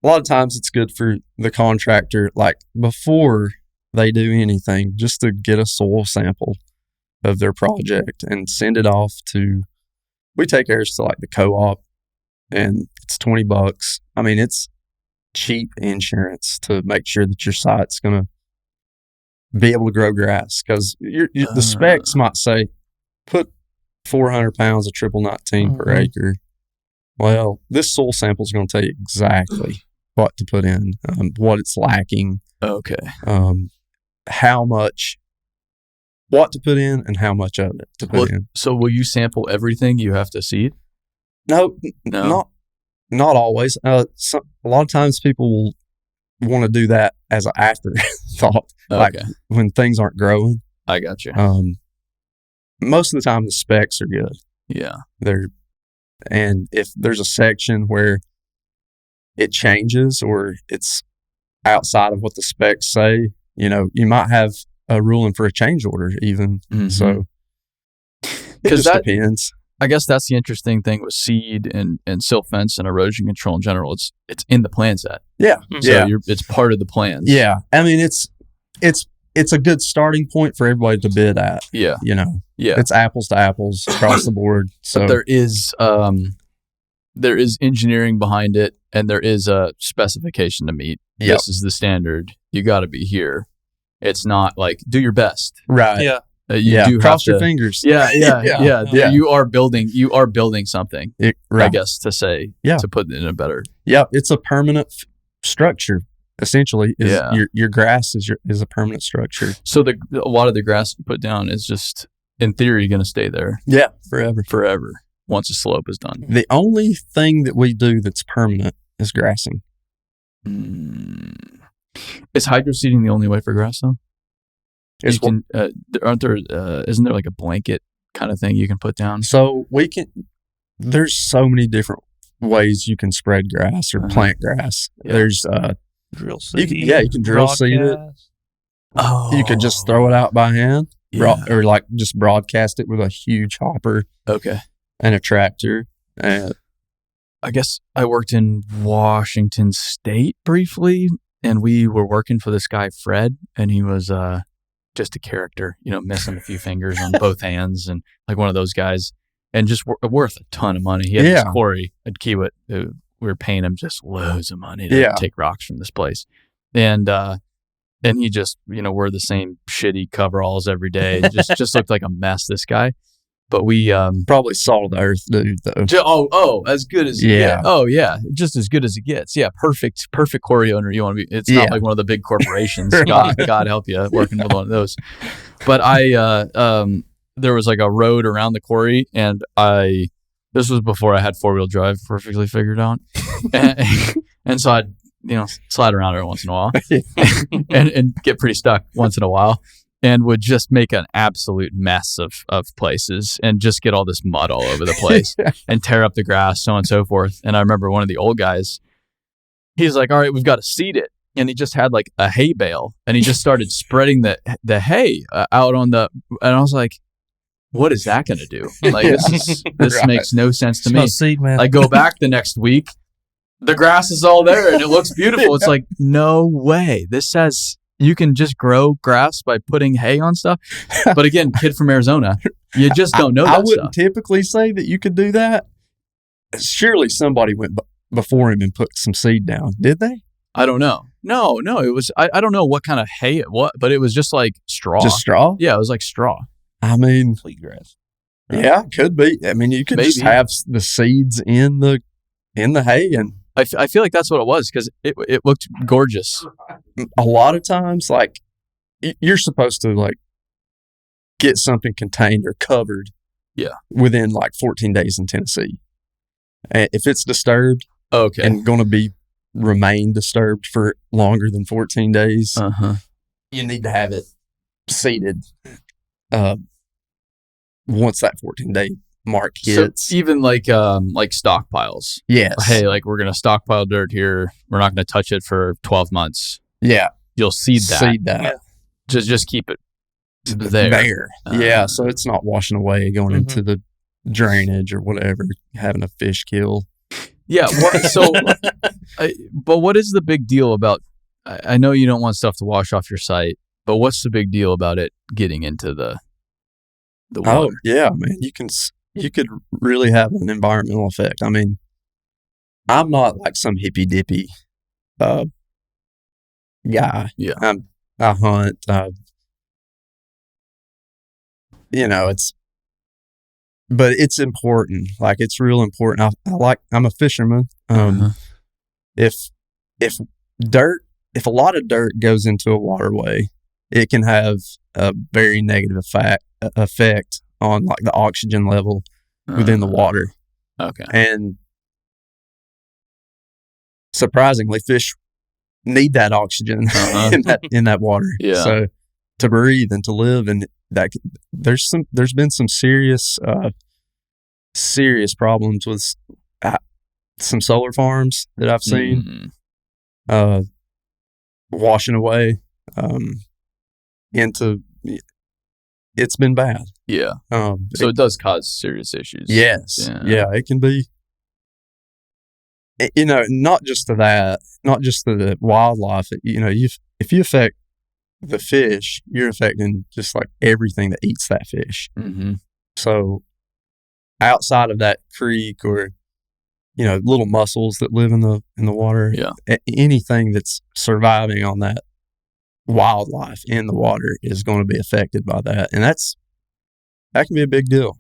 lot of times it's good for the contractor, like before they do anything, just to get a soil sample of their project and send it off we take ours to like the co-op, and it's $20. I mean, it's cheap insurance to make sure that your site's going to be able to grow grass, because the specs might say put 400 pounds of triple 19 per acre. Well, this soil sample is going to tell you exactly what to put in, what it's lacking. Okay. How much, what to put in, and how much of it to put in. So will you sample everything you have to seed? No. Not always. A lot of times people will want to do that as an afterthought, like when things aren't growing. I got you. Most of the time the specs are good. Yeah. And if there's a section where it changes or it's outside of what the specs say, you might have a ruling for a change order even. Mm-hmm. So it just depends. I guess that's the interesting thing with seed and silt fence and erosion control in general. It's in the plan set. Yeah. So it's part of the plans. Yeah. I mean, it's a good starting point for everybody to bid at. Yeah. It's apples to apples across the board. So but there is engineering behind it, and there is a specification to meet. Yep. This is the standard. You got to be here. It's not like do your best. Right. Yeah. You do cross your fingers. Yeah. You are building something. Right. I guess to put it in a better. Yeah, it's a permanent structure. Essentially, your grass is a permanent structure. So a lot of the grass you put down is just in theory going to stay there. Yeah, forever. Once the slope is done. The only thing that we do that's permanent is grassing. Is hydroseeding the only way for grass though? Isn't there like a blanket kind of thing you can put down? So there's so many different ways you can spread grass or plant grass. Yeah. There's drill seed. You can drill seed it. Oh. You could just throw it out by hand, or like just broadcast it with a huge hopper. Okay. And a tractor. I guess I worked in Washington State briefly, and we were working for this guy Fred, and he was just a character, missing a few fingers on both hands, and like one of those guys, and just worth a ton of money. He had this quarry at Kiewit. We were paying him just loads of money to take rocks from this place, and he just wore the same shitty coveralls every day. just looked like a mess. This guy. But we probably saw the earth dude though. As good as just as good as it gets. Yeah, perfect quarry owner you want to be. It's not like one of the big corporations. God help you working with one of those. But there was like a road around the quarry, and this was before I had 4-wheel drive perfectly figured out, and so I'd slide around every once in a while and get pretty stuck once in a while. And would just make an absolute mess of places and just get all this mud all over the place and tear up the grass, so on and so forth. And I remember one of the old guys, he's like, all right, we've got to seed it. And he just had like a hay bale, and he just started spreading the hay out on and I was like, what is that going to do? Like, this makes no sense to me. Seed, man. I go back the next week, the grass is all there and it looks beautiful. It's like, no way. This says you can just grow grass by putting hay on stuff. But again, kid from Arizona, you just don't know that I wouldn't typically say that you could do that. Surely somebody went before him and put some seed down. Did they? I don't know. No, it was, I don't know what kind of hay it was, but it was just like straw. Just straw? Yeah, it was like straw. I mean, complete grass. Right? Yeah, could be. I mean, you could just have the seeds in the hay, and I feel like that's what it was, because it looked gorgeous. A lot of times, like, you're supposed to like get something contained or covered, within like 14 days in Tennessee. And if it's disturbed, and going to remain disturbed for longer than 14 days, you need to have it seeded. Once that 14-day mark hits. So even like stockpiles. Yes. Hey, like, we're going to stockpile dirt here. We're not going to touch it for 12 months. Yeah. You'll seed that. Yeah. Just keep it there. Yeah. So it's not washing away, going into the drainage or whatever, having a fish kill. Yeah. But what is the big deal about, I know you don't want stuff to wash off your site, but what's the big deal about it getting into the water? Oh, yeah, man. You could really have an environmental effect. I mean, I'm not like some hippy dippy guy. Yeah. I hunt. but it's important. Like, it's real important. I'm a fisherman. If a lot of dirt goes into a waterway, it can have a very negative effect on like the oxygen level within the water. Okay. And surprisingly, fish need that oxygen in that water. Yeah. So to breathe and to live, and that there's been some serious problems with some solar farms that I've seen washing away into. It's been bad. Yeah. So it does cause serious issues. Yes. Yeah. It can be. Not just to the wildlife. If you affect the fish, you're affecting just like everything that eats that fish. Mm-hmm. So outside of that creek, or little mussels that live in the water, anything that's surviving on that wildlife in the water is going to be affected by that, and that can be a big deal.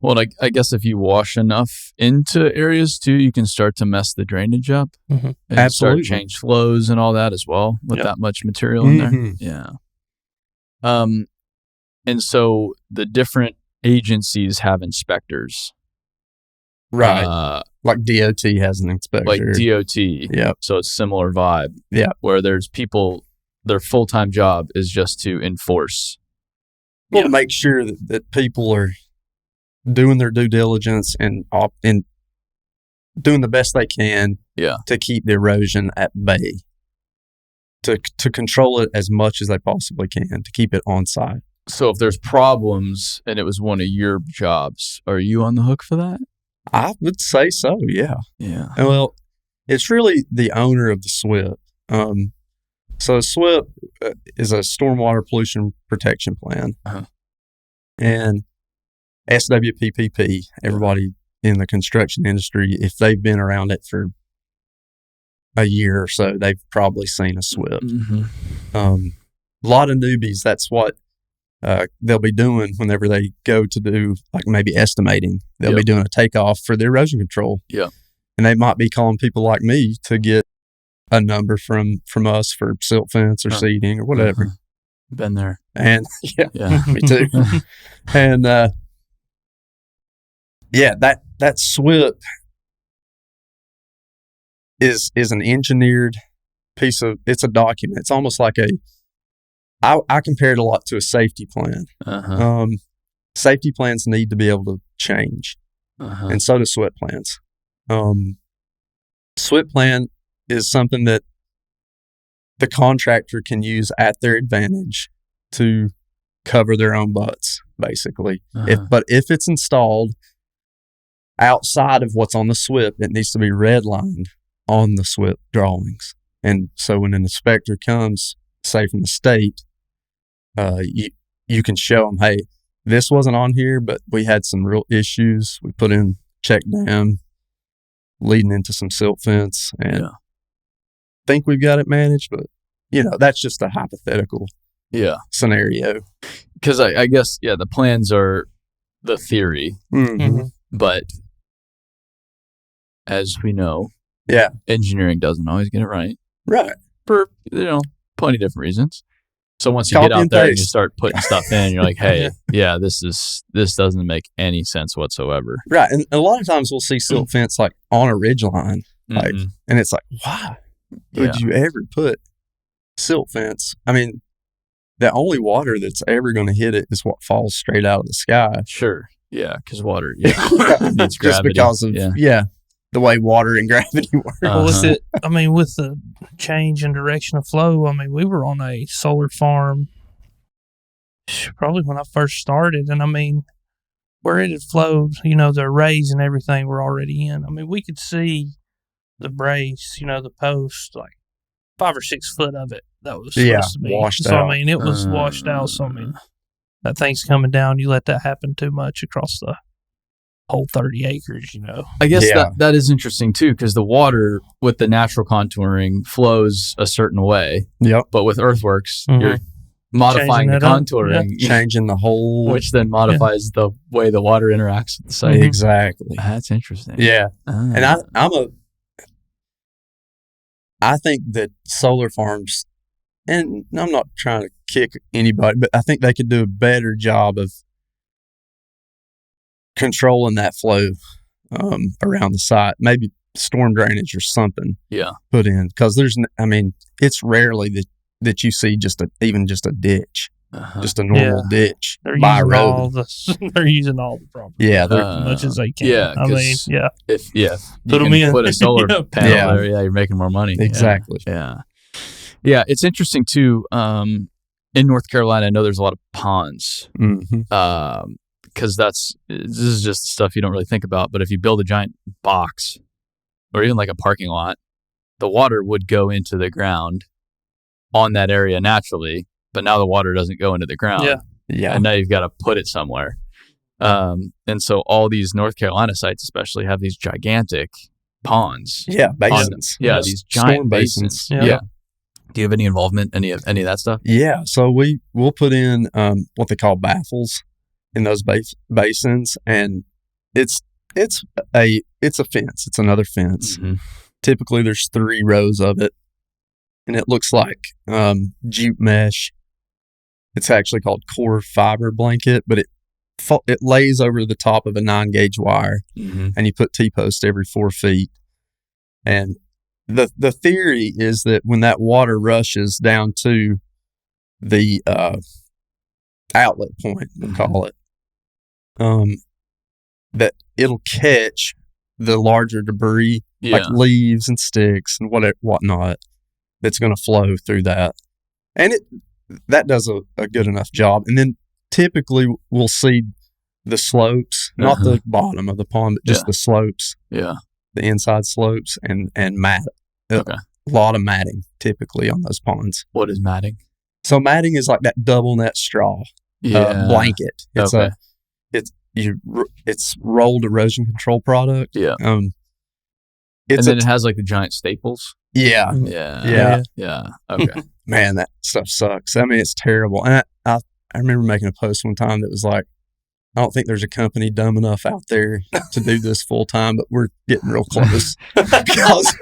Well, I guess if you wash enough into areas too, you can start to mess the drainage up. Mm-hmm. And Absolutely. start change flows and all that as well with that much material in there. Yeah. And so the different agencies have inspectors. Right. Like DOT has an inspector. Like DOT. Yeah. So it's similar vibe. Yeah. Where there's people, their full-time job is just to enforce. Well, to make sure that people are doing their due diligence and doing the best they can to keep the erosion at bay, to control it as much as they possibly can, to keep it on site. So if there's problems and it was one of your jobs, are you on the hook for that? I would say so, yeah. Yeah. Well, it's really the owner of the SWIP. So a SWIP is a stormwater pollution protection plan. Uh-huh. And SWPPP, everybody in the construction industry, if they've been around it for a year or so, they've probably seen a SWIP. Mm-hmm. A lot of newbies, that's what they'll be doing whenever they go to do, like, maybe estimating. They'll be doing a takeoff for the erosion control. Yeah. And they might be calling people like me to get a number from us for silt fence or seeding or whatever. Been there. And me too. And that SWIP is an engineered piece of, it's a document. It's almost like I compare it a lot to a safety plan. Uh-huh. Safety plans need to be able to change. Uh-huh. And so do SWIP plans. SWIP plan is something that the contractor can use at their advantage to cover their own butts, basically. Uh-huh. But if it's installed outside of what's on the SWIP, it needs to be redlined on the SWIP drawings. And so when an inspector comes, say from the state, you can show them, hey, this wasn't on here, but we had some real issues. We put in check dam leading into some silt fence, and think we've got it managed, but that's just a hypothetical scenario. Because I guess the plans are the theory, but as we know, engineering doesn't always get it right. Right. For plenty of different reasons. So once you get out there and you start putting stuff in, you're like, hey, this doesn't make any sense whatsoever. Right. And a lot of times we'll see silt fence like on a ridge line, like, and it's like, why would you ever put silt fence? I mean, the only water that's ever going to hit it is what falls straight out of the sky. Sure. Yeah. Because water needs gravity. Just because of, the way water and gravity work. Well, with the change in direction of flow, we were on a solar farm probably when I first started, and where it had flowed, the arrays and everything were already in. We could see the brace, the post, like 5 or 6 foot of it that was supposed to be washed so, out. It was washed out. So, that thing's coming down. You let that happen too much across the whole 30 acres, I guess that is interesting too, because the water with the natural contouring flows a certain way. Yep. But with earthworks, modifying the contouring, changing the whole, which then modifies the way the water interacts with the site. Exactly. That's interesting. Yeah, and I think that solar farms, and I'm not trying to kick anybody, but I think they could do a better job of controlling that flow around the site. Maybe storm drainage or something. Put in, because it's rarely that you see even just a ditch, just a normal ditch by a road. They're using all the property. As much as they can. If put them in, put a solar panel there, you're making more money. Exactly. Yeah. It's interesting too. In North Carolina, I know there's a lot of ponds. Because this is just stuff you don't really think about. But if you build a giant box, or even like a parking lot, the water would go into the ground on that area naturally, but now the water doesn't go into the ground. And now you've got to put it somewhere. And so all these North Carolina sites especially have these gigantic ponds. Basins. These giant basins. Do you have any involvement in any of that stuff? So we'll put in what they call baffles in those basins, and it's a fence. It's another fence. Typically there's 3 rows of it, and it looks like jute mesh. It's actually called core fiber blanket, but it lays over the top of a 9-gauge wire, and you put T-post every 4 feet. And the theory is that when that water rushes down to the outlet point, we'll call it, that it'll catch the larger debris, like leaves and sticks and whatnot, that's going to flow through that. And that does a good enough job. And then typically we'll seed the slopes, not the bottom of the pond, but just the slopes, the inside slopes, and mat. A lot of matting typically on those ponds. What is matting? So matting is like that double net straw blanket. It's rolled erosion control product. And then it has like the giant staples. Okay. Man, that stuff sucks. I mean, it's terrible. And I remember making a post one time that was like, I don't think there's a company dumb enough out there to do this full time, but we're getting real close. Because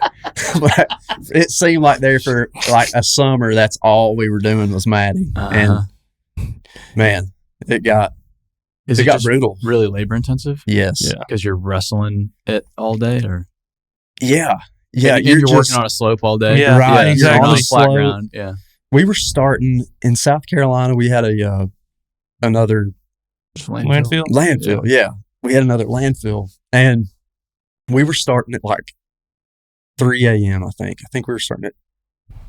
it seemed like there for like a summer, that's all we were doing was matting. And man, it got brutal. Really labor intensive? Yes. Because you're wrestling it all day, or? Yeah. And you're working on a slope all day. Right. Exactly. On a flat ground. We were starting in South Carolina. We had another landfill. We had another landfill, and we were starting at like 3 a.m. I think we were starting at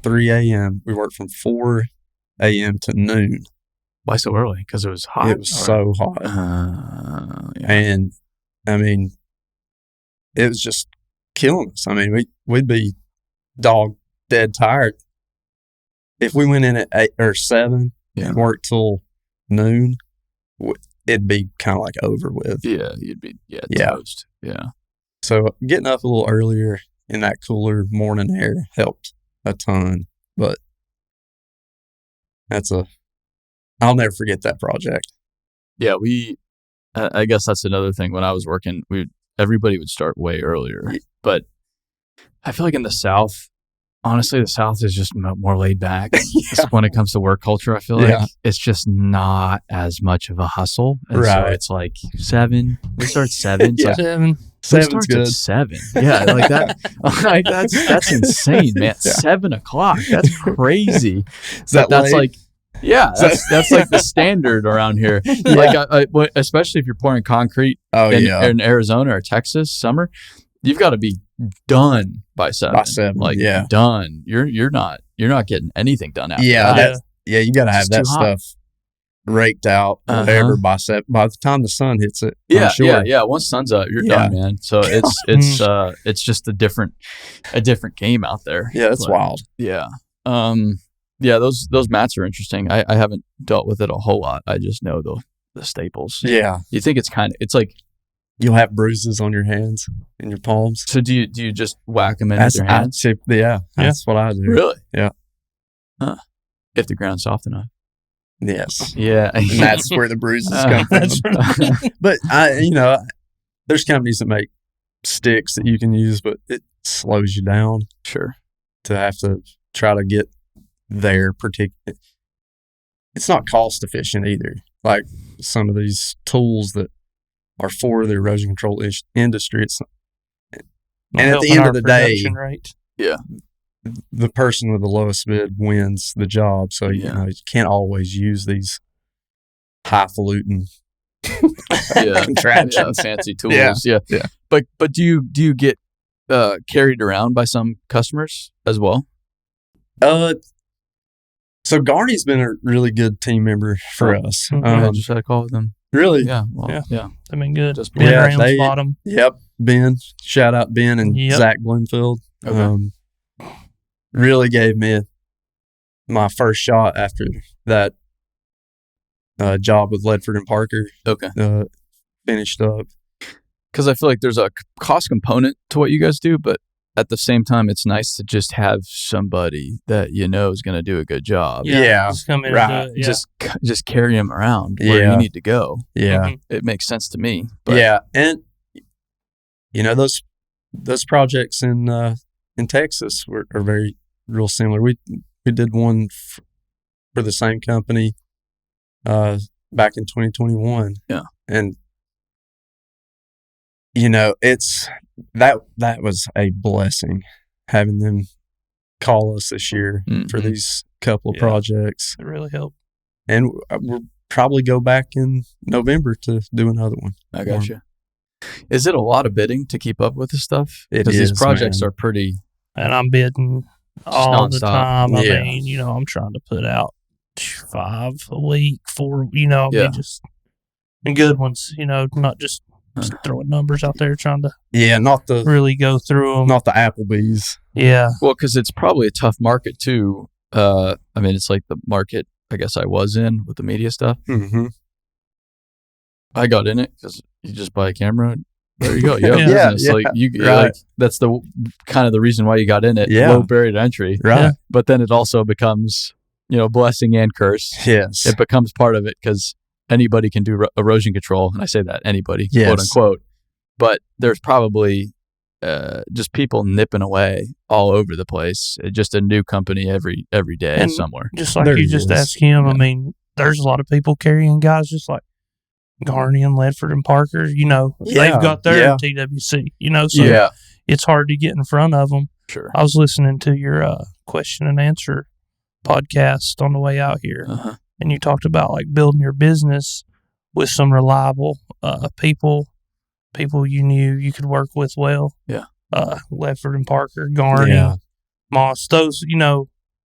3 a.m. We worked from 4 a.m. to noon. Why so early? Because it was hot. It was so hot. And I mean, it was just killing us. I mean, we'd be dog dead tired if we went in at 8 or 7 and worked till noon. It'd be kind of like over with. You'd be toast. So getting up a little earlier in that cooler morning air helped a ton. But I'll never forget that project. Yeah, I guess that's another thing. When I was working, everybody would start way earlier. But I feel like in the South, honestly, the South is just more laid back when it comes to work culture. I feel like it's just not as much of a hustle. And so it's like 7. We start 7. So 7. 7's good. At 7. Yeah, like that. Like that's insane, man. 7 o'clock. That's crazy. That's late? like. Yeah, that's like the standard around here. Like, especially if you're pouring concrete in Arizona or Texas summer, you've got to be done by 7. By 7, like done. You're not getting anything done after that. You got to have that stuff raked out, whatever by 7. By the time the sun hits it, Once sun's up, you're done, man. So it's just a different game out there. Yeah, it's wild. Yeah. Yeah, those mats are interesting. I haven't dealt with it a whole lot. I just know the staples. Yeah. You think it's like you'll have bruises on your hands and your palms. So do you just whack them in with your hands? That's what I do. Really? Yeah. Huh. If the ground's soft enough. Yes. Yeah. And that's where the bruises come from. But there's companies that make sticks that you can use, but it slows you down. Sure. To have to try to get their particular. It's not cost efficient either. Like some of these tools that are for the erosion control industry, it's not. And at the end of the day, rate. Yeah, the person with the lowest bid wins the job. So you can't always use these highfalutin contraptions, fancy tools. Yeah. But do you get carried around by some customers as well? So Garney's been a really good team member for us. I just had a call with them. Really? Yeah. Well, yeah. I mean, good. Just Ben Ramsbottom. Yep. Ben. Shout out Ben and Zach Bloomfield. Okay. Really gave me my first shot after that job with Ledford and Parker. Okay. Finished up. Because I feel like there's a cost component to what you guys do, but at the same time, it's nice to just have somebody that is going to do a good job. Yeah. Just come in right. and just carry them around where you need to go. Yeah. Mm-hmm. It makes sense to me. But. Yeah. And, those projects in Texas are very real similar. We did one for the same company back in 2021. Yeah. And, it's that was a blessing having them call us this year for these couple of projects. It really helped. And we'll probably go back in November to do another one. I got you. Is it a lot of bidding to keep up with this stuff? Because these projects are pretty. And I'm bidding all the time. I Yeah. mean, I'm trying to put out 5 a week, 4, mean, just and good ones, not just throwing numbers out there trying to not the really go through them. Not the Applebee's. Yeah. Well, because it's probably a tough market too. I mean, it's like the market I guess I was in with the media stuff. Mm-hmm. I got in it because you just buy a camera. There you go. You have business. Yeah. Like Right. like that's the kind of the reason why you got in it. Yeah. Low barrier to entry. Right. Yeah. But then it also becomes, blessing and curse. Yes. It becomes part of it because anybody can do erosion control. And I say that anybody, quote unquote. But there's probably just people nipping away all over the place. Just a new company every day and somewhere. Just like you just asked him, I mean, there's a lot of people carrying guys just like Garney and Ledford and Parker, they've got their TWC, so it's hard to get in front of them. Sure. I was listening to your question and answer podcast on the way out here, and you talked about like building your business with some reliable people you knew you could work with well. Yeah. Ledford and Parker, Garney, Moss, those,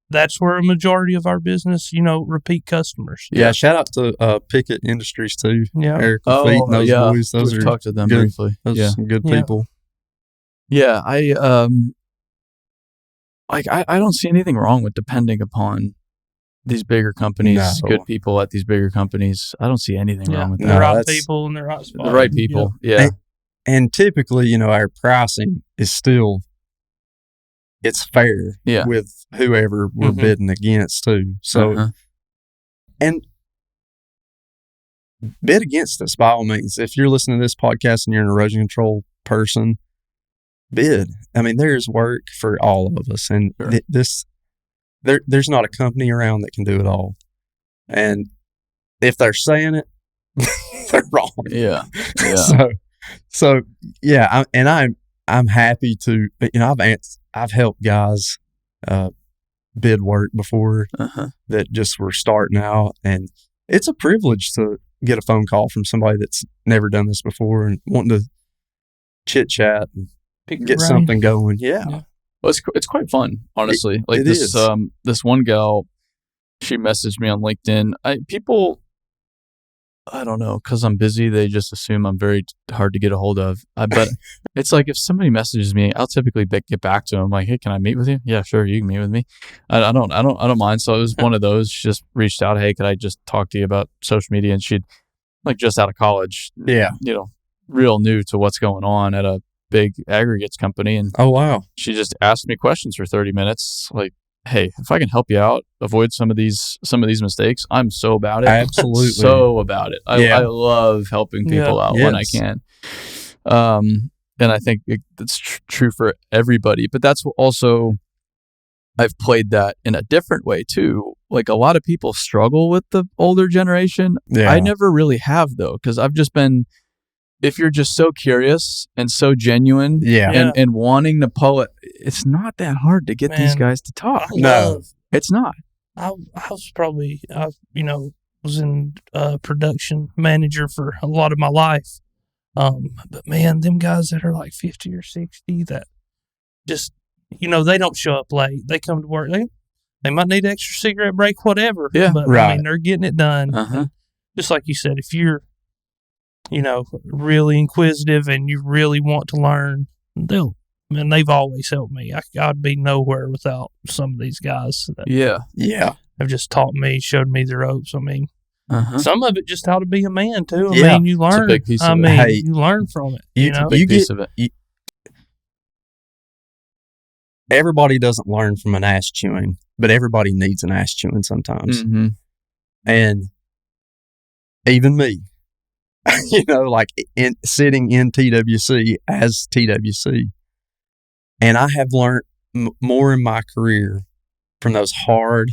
that's where a majority of our business, repeat customers. Yeah, shout out to Pickett Industries too. Yeah. Eric Feet and those boys. Those We've are talked to them good, briefly. Those are some good people. Yeah, I don't see anything wrong with depending upon these bigger companies, good people at these bigger companies. I don't see anything wrong with that. The right people in the right spot. The right people, yeah. And typically, our pricing is still, it's fair with whoever we're bidding against too. So, and bid against us by all means. If you're listening to this podcast and you're an erosion control person, bid. I mean, there's work for all of us, and there's not a company around that can do it all. And if they're saying it, they're wrong. Yeah. So I'm happy to, I've helped guys bid work before that just were starting out, and it's a privilege to get a phone call from somebody that's never done this before and wanting to chit chat and get something going. Yeah. Well, it's quite fun, honestly. This one gal, she messaged me on LinkedIn. I don't know, because I'm busy, they just assume I'm very hard to get a hold of. But it's like if somebody messages me, I'll typically get back to them like, "Hey, can I meet with you?" Yeah, sure, you can meet with me. I don't mind. So it was one of those. She just reached out, "Hey, could I just talk to you about social media?" And she'd just out of college, real new to what's going on at a big aggregates company. And oh wow, she just asked me questions for 30 minutes, like hey, if I can help you out, avoid some of these mistakes, I'm so about it. Absolutely. So about it. I love helping people out when I can. And I think it's true for everybody, but that's also, I've played that in a different way too. Like, a lot of people struggle with the older generation. Yeah. I never really have though, because I've just been, if you're just so curious and so genuine and wanting to pull it, it's not that hard to get these guys to talk. No, it's not. I was probably, was in production manager for a lot of my life. But man, them guys that are like 50 or 60 that just, they don't show up late. They come to work. They might need an extra cigarette break, whatever. Yeah, but right. I mean, they're getting it done. Uh-huh. Just like you said, if you're, really inquisitive and you really want to learn, they've always helped me. I'd be nowhere without some of these guys. That have just taught me, showed me the ropes. I mean, some of it just how to be a man too. I mean, you learn. It's a big piece of it. You learn from it. It's a big piece of it. Everybody doesn't learn from an ass chewing, but everybody needs an ass chewing sometimes. Mm-hmm. And even me, like sitting in TWC as TWC, and I have learned more in my career from those hard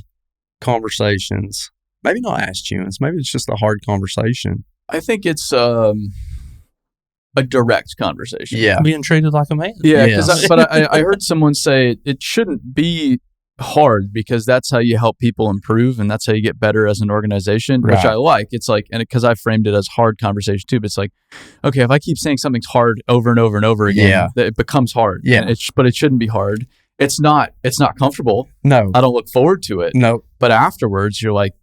conversations. Maybe not ass chewings. Maybe it's just a hard conversation. I think it's a direct conversation. Yeah, being treated like a man. Yeah, but I heard someone say it shouldn't be hard because that's how you help people improve and that's how you get better as an organization, right. Which I like. It's like, and because I framed it as hard conversation too, but it's like, okay, if I keep saying something's hard over and over and over again, it becomes hard. Yeah, but it shouldn't be hard. It's not comfortable. No, I don't look forward to it. No, but afterwards, you're like,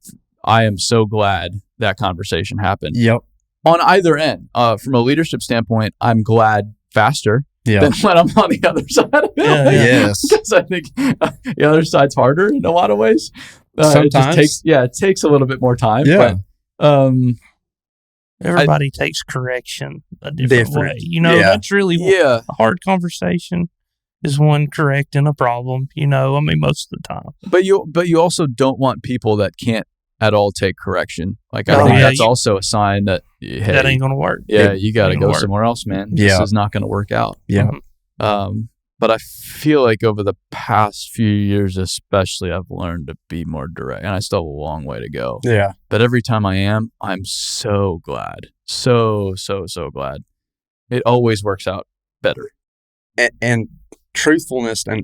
I am so glad that conversation happened. Yep. On either end, from a leadership standpoint, I'm glad faster than when I'm on the other side of it. Yes. Because I think the other side's harder in a lot of ways. Sometimes. It takes a little bit more time. Yeah. But, everybody takes correction a different way. That's really a hard conversation is one correcting a problem, most of the time. But you also don't want people that can't at all take correction. Like, I think that's also a sign that, hey, that ain't going to work. Yeah, you got to go somewhere else, man. This is not going to work out. Yeah. But I feel like over the past few years, especially, I've learned to be more direct, and I still have a long way to go. Yeah. But every time I am, I'm so glad. So glad. It always works out better. And truthfulness, and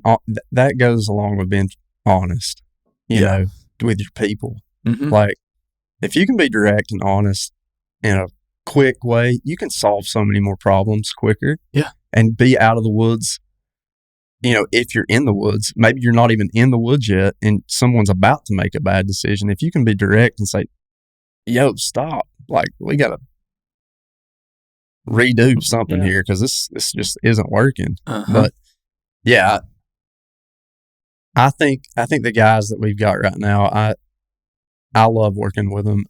that goes along with being honest, with your people. Mm-hmm. Like, if you can be direct and honest in a quick way, you can solve so many more problems quicker. Yeah. And be out of the woods. If you're in the woods, maybe you're not even in the woods yet and someone's about to make a bad decision. If you can be direct and say, yo, stop. Like, we got to redo something here because this just isn't working. Uh-huh. But yeah, I think the guys that we've got right now, I love working with them.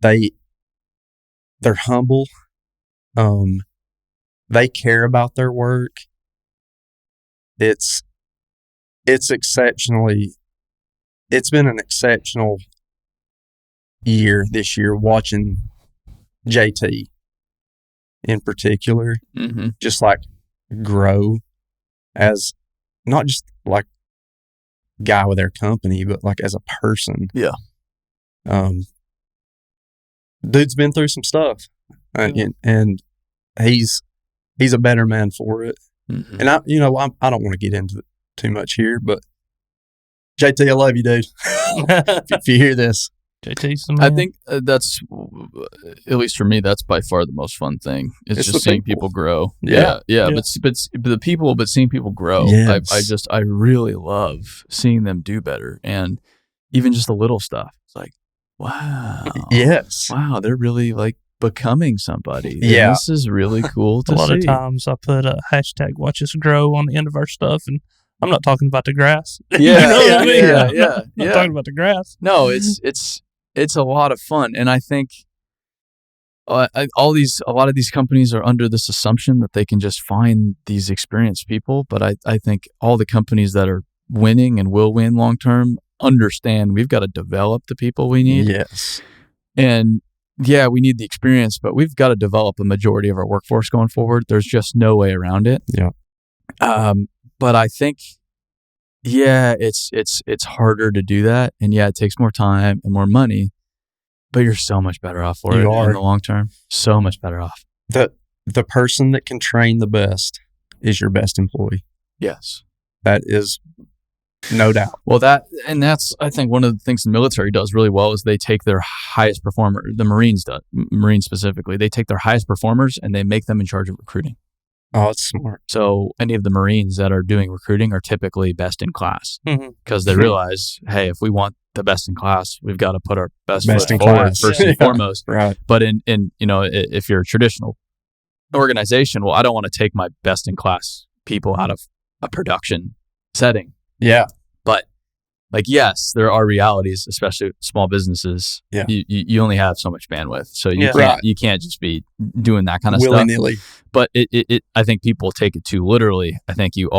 They're humble. They care about their work. It's been an exceptional year this year watching JT in particular, just like grow as not just like guy with their company, but like as a person. Yeah. Dude's been through some stuff, and he's a better man for it. Mm-hmm. And I don't want to get into it too much here, but JT, I love you, dude. If you hear this, JT's the man. I think that's, at least for me, that's by far the most fun thing. It's just seeing people grow. Yeah. But seeing people grow. Yes. I really love seeing them do better, and even just the little stuff. It's like, wow. Yes. Wow, they're really like becoming somebody. Yeah. And this is really cool to see. A lot of times I put a hashtag watch us grow on the end of our stuff, and I'm not talking about the grass. Yeah. I'm not talking about the grass. No, it's a lot of fun. And I think a lot of these companies are under this assumption that they can just find these experienced people. But I think all the companies that are winning and will win long term, understand we've got to develop the people we need. Yes. And yeah, we need the experience, but we've got to develop a majority of our workforce going forward. There's just no way around it. Yeah. But I think, yeah, it's harder to do that. And yeah, it takes more time and more money, but you're so much better off for it in the long term. So much better off. The person that can train the best is your best employee. Yes. That is no doubt. Well, that's, I think one of the things the military does really well is they take their highest performer, the Marines specifically, they take their highest performers and they make them in charge of recruiting. Oh, it's smart. So any of the Marines that are doing recruiting are typically best in class because they realize, hey, if we want the best in class, we've got to put our best foot forward first and foremost. Right. But if you're a traditional organization, well, I don't want to take my best in class people out of a production setting. Yeah. But yes, there are realities, especially small businesses. Yeah. You only have so much bandwidth. So you can't just be doing that kind of willy-nilly. Stuff. But I think people take it too literally. I think you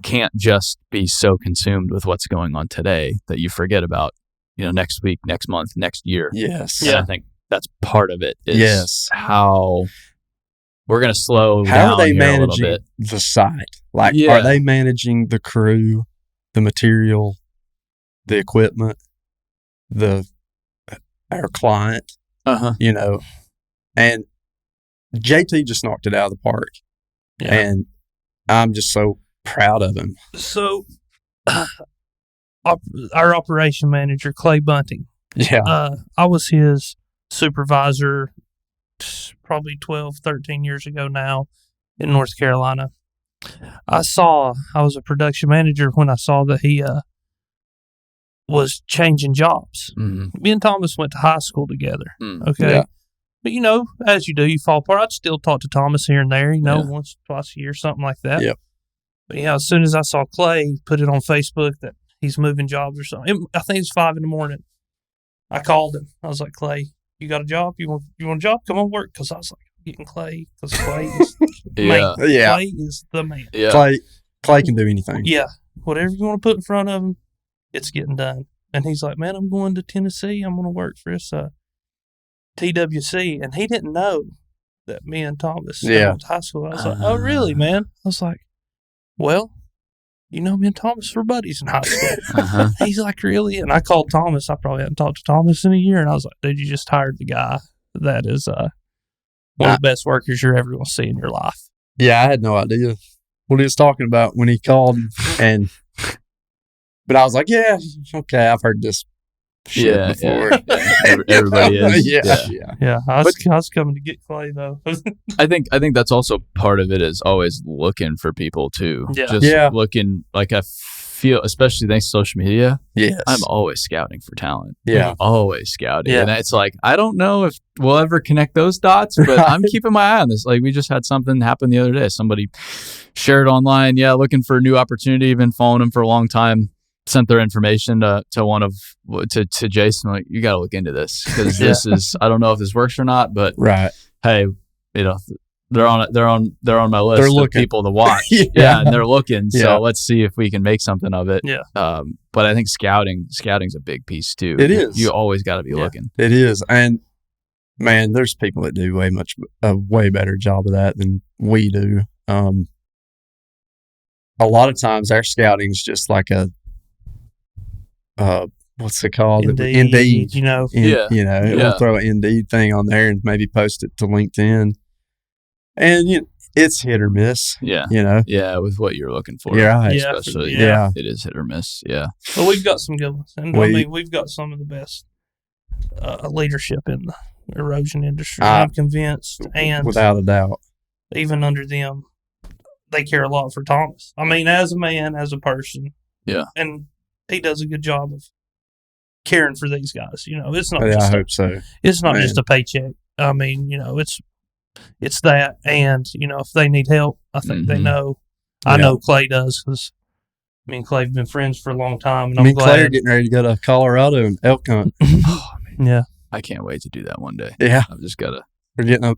can't just be so consumed with what's going on today that you forget about, next week, next month, next year. Yes. And I think that's part of it is yes. how we're going to slow down how are they here managing a little bit. The site? Like, are they managing the crew, the material, the equipment, our client? And JT just knocked it out of the park. Yeah. And I'm just so proud of him. So, our operation manager, Clay Bunting. Yeah. I was his supervisor probably 12, 13 years ago now in North Carolina. I was a production manager when I saw that he was changing jobs. Mm-hmm. Me and Thomas went to high school together. Okay. Yeah. But, as you do, you fall apart. I'd still talk to Thomas here and there, once, twice a year, something like that. Yep. But, as soon as I saw Clay put it on Facebook that he's moving jobs or something, I think it's 5 a.m. I called him. I was like, Clay, you got a job? You want a job? Come on work. Because I was like, I'm getting Clay. Because Clay is the man. Clay is the man. Yeah. Clay can do anything. Yeah. Whatever you want to put in front of him, it's getting done. And he's like, man, I'm going to Tennessee. I'm going to work for this TWC. And he didn't know that me and Thomas went to high school. I was like, oh, really, man? I was like, well, me and Thomas were buddies in high school. He's like, really? And I called Thomas. I probably hadn't talked to Thomas in a year. And I was like, dude, you just hired the guy that is one of the best workers you're ever going to see in your life. Yeah, I had no idea what he was talking about when he called. But I was like, yeah, okay, I've heard this shit before. Yeah. Everybody is. Yeah. I was coming to get Clay, though. I think that's also part of it is always looking for people, too. Yeah. Just looking, like I feel, especially thanks to social media, yes. I'm always scouting for talent. Yeah. I'm always scouting. Yeah. And it's like, I don't know if we'll ever connect those dots, but I'm keeping my eye on this. Like, we just had something happen the other day. Somebody shared online, looking for a new opportunity, been following them for a long time. Sent their information to Jason, like, you got to look into this because this is, I don't know if this works or not, but hey, they're on my list of people to watch. And they're looking. So let's see if we can make something of it. Yeah. But I think scouting's a big piece too. It is. You always got to be looking. It is. And man, there's people that do a way better job of that than we do. A lot of times our scouting's just like what's it called? Indeed. We'll throw an Indeed thing on there and maybe post it to LinkedIn. And it's hit or miss. Yeah. With what you're looking for. Especially. It is hit or miss. Yeah. Well, we've got some good ones. And we've got some of the best leadership in the erosion industry. I'm convinced. And without a doubt. Even under them, they care a lot for Thomas. I mean, as a man, as a person. Yeah. And he does a good job of caring for these guys. It's not. I hope so. It's not just a paycheck. I mean, it's that, and if they need help, I think they know. I know Clay does because me and Clay have been friends for a long time, and I'm glad. Clay are getting ready to go to Colorado and elk hunt. Oh, man. Yeah, I can't wait to do that one day. Yeah, I've just got to. We're getting a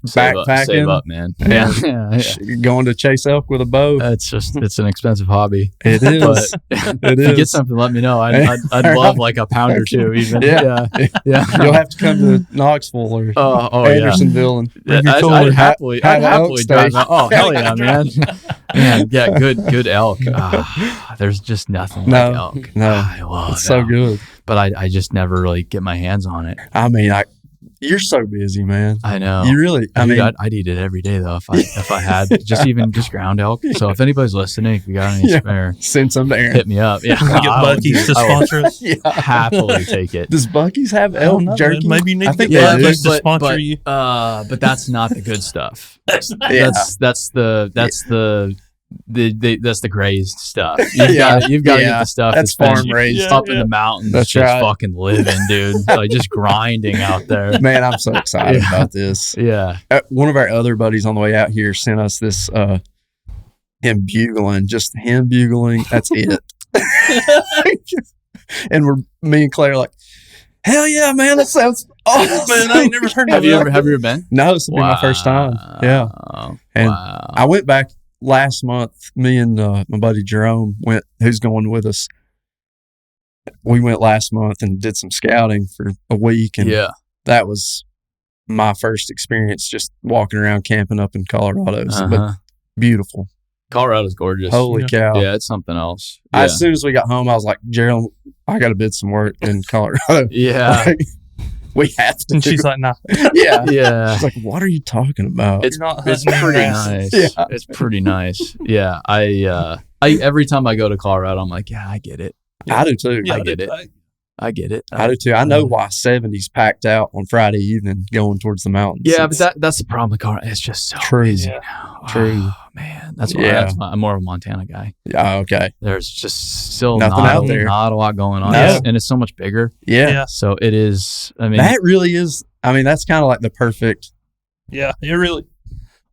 backpacking. Save up, man. Yeah. Going to chase elk with a bow. It's an expensive hobby. It is. If you get something, let me know. I'd love like a pound or two even. Yeah. You'll have to come to Knoxville or Andersonville and I'd happily drive. Oh, hell yeah, man. Man, yeah, good elk. There's just nothing like elk. No, I love it's so good. But I just never really get my hands on it. I mean, you're so busy, man. I know. You really. I'd eat it every day though if I had just ground elk. So if anybody's listening, if you got any spare, send some to Aaron. Hit me up. Yeah, get Buc-ee's to sponsor us. Happily take it. Does Buc-ee's have elk jerky? Maybe you need to get Buc-ee's to sponsor you. But that's not the good stuff. That's the grazed stuff. You've got to get the stuff that's farm raised up in the mountains. That's just fucking living, dude. Like just grinding out there. Man, I'm so excited about this. Yeah. One of our other buddies on the way out here sent us this him bugling. That's it. And me and Claire are like, hell yeah, man, that sounds awesome. Man, I ain't never heard of Have you ever been? No, this will be my first time. Yeah. And I went back last month. Me and my buddy Jerome who's going with us. We went last month and did some scouting for a week, and that was my first experience just walking around camping up in Colorado. But beautiful. Colorado's gorgeous. Holy cow. Yeah, it's something else. As soon as we got home, I was like, Gerald, I got to bid some work in Colorado. Yeah. We have to. And she's like, nah. Yeah. She's like, what are you talking about? It's pretty nice. Yeah. It's pretty nice. Yeah. I every time I go to Colorado, I'm like, I get it. I do too. I get it. I get it. I do too. I know why 70's packed out on Friday evening going towards the mountains. Yeah, but that's the problem with Colorado. It's just so busy now. True. Oh, man. That's why I'm more of a Montana guy. Yeah, okay. There's just still nothing out there. Not a lot going on. No. And it's so much bigger. Yeah. So it is. I mean, that really is. I mean, that's kind of like the perfect. Yeah, it really.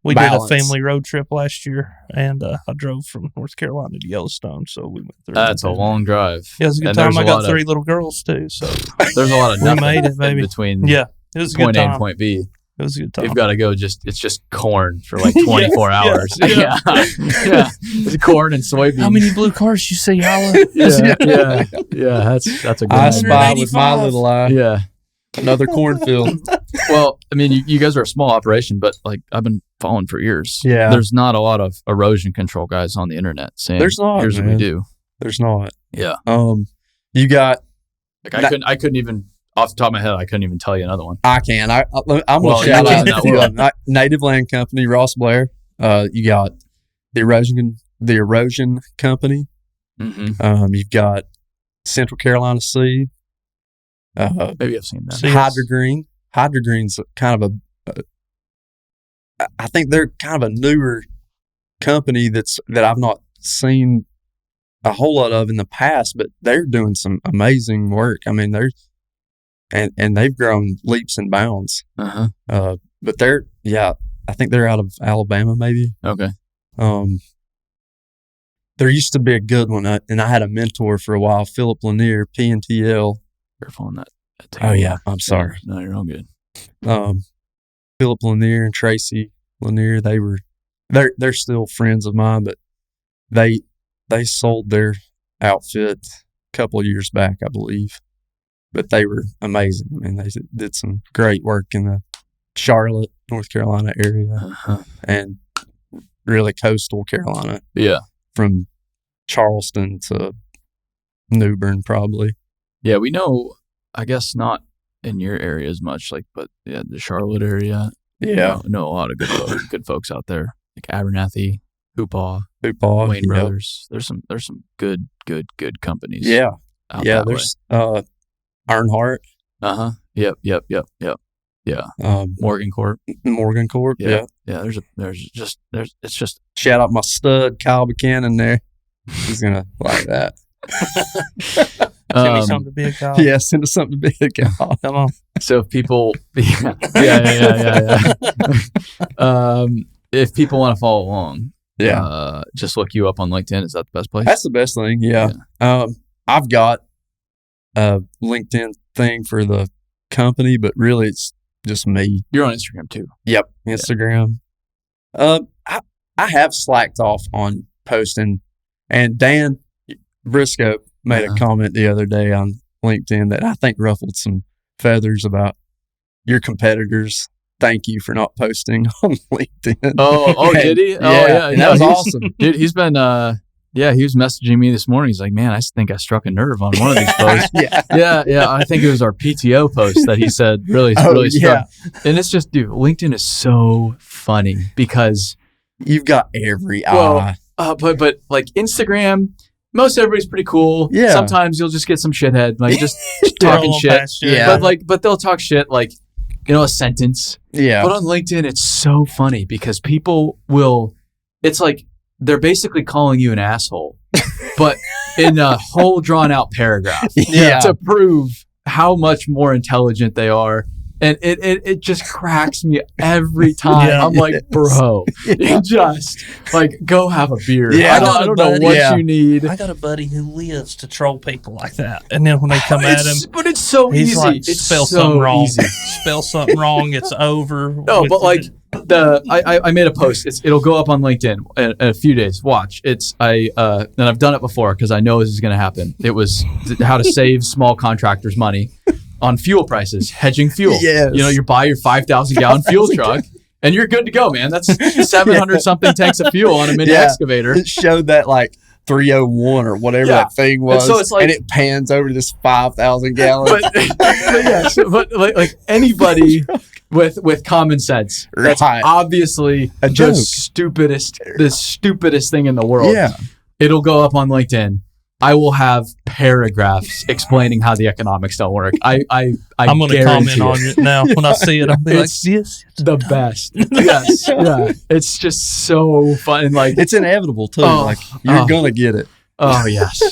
We balance. did a family road trip last year, and I drove from North Carolina to Yellowstone, so we went through. That's a long drive. Yeah, it was a good time. I got 3 little girls too, so there's a lot of nothing made it, baby. In between. Yeah, it was a point good time. A and point B. It was a good time. You've got to go. It's just corn for like 24 hours. Yeah. It's corn and soybeans. How many blue cars you see, Yala? Yeah. That's a good. I spy with my little eye. Yeah. Another cornfield. Well, I mean, you guys are a small operation, but like I've been following for years. Yeah. There's not a lot of erosion control guys on the internet saying, "There's not. Here's what we do." There's not. Yeah. You got. Like I couldn't even off the top of my head. I couldn't even tell you another one. I can. I'm gonna shout out Native Land Company, Ross Blair. You got the Erosion Company. Mm-hmm. You've got Central Carolina Seed. Maybe I've seen that. Hydrogreen. Hydrogreen's kind of I think they're kind of a newer company that I've not seen a whole lot of in the past, but they're doing some amazing work. I mean, and they've grown leaps and bounds. Uh-huh. But I think they're out of Alabama, maybe. Okay. There used to be a good one, and I had a mentor for a while, Philip Lanier, PNTL. Careful on that. Oh yeah, I'm sorry. No, you're all good. Philip Lanier and Tracy Lanier, they're still friends of mine, but they sold their outfit a couple of years back, I believe. But they were amazing. I mean, they did some great work in the Charlotte, North Carolina area, and really coastal Carolina. Yeah, from Charleston to New Bern, probably. Yeah, we know. I guess not in your area as much, but the Charlotte area. Yeah, know a lot of good folks out there, like Abernathy, Hoopaw, Wayne Brothers. There's some good companies. Yeah, there's Earnhardt. Yep. Yeah. Morgan Corp. Yeah. Yeah. It's just shout out my stud Kyle Buchanan there. He's gonna like that. Send me something to be a cow. Yeah, send us something to be a cow. Come on. So if people, yeah. If people want to follow along, just look you up on LinkedIn. Is that the best place? That's the best thing. Yeah. I've got a LinkedIn thing for the company, but really it's just me. You're on Instagram too. Yep, Instagram. I have slacked off on posting, and Dan Briscoe made a comment the other day on LinkedIn that I think ruffled some feathers about your competitors. Thank you for not posting on LinkedIn. Oh, did he? Yeah, that was awesome. Dude, he's been, he was messaging me this morning. He's like, man, I think I struck a nerve on one of these posts. Yeah. I think it was our PTO post that he said really struck. And it's just, dude, LinkedIn is so funny because you've got every eye. But like Instagram, most everybody's pretty cool. Yeah. Sometimes you'll just get some shithead, like just talking shit. Yeah. But they'll talk shit like, a sentence. Yeah. But on LinkedIn, it's so funny because people it's like they're basically calling you an asshole, but in a whole drawn out paragraph to prove how much more intelligent they are. And it just cracks me every time. I'm like, bro, you just like go have a beer. Yeah. I don't know what you need. I got a buddy who lives to troll people like that, and then when they come at him, but it's so he's easy. like, It's spell so something wrong. easy. Spell something wrong. It's over. No, but like I made a post. It'll go up on LinkedIn in a few days. Watch. And I've done it before because I know this is going to happen. It was how to save small contractors money on fuel prices, hedging fuel. Yes. You buy your 5,000 gallon fuel truck and you're good to go, man. That's 700 something tanks of fuel on a mini excavator. It showed that like 301 or whatever that thing was. And so it's like, and it pans over to this 5,000 gallons. But like anybody with common sense, that's obviously the stupidest thing in the world. Yeah. It'll go up on LinkedIn. I will have paragraphs explaining how the economics don't work. I'm going to comment on it now when I see it. I'll be like, yes, the best. Yes, yeah. It's just so fun. Like it's inevitable too. Like you're gonna get it. Oh yes,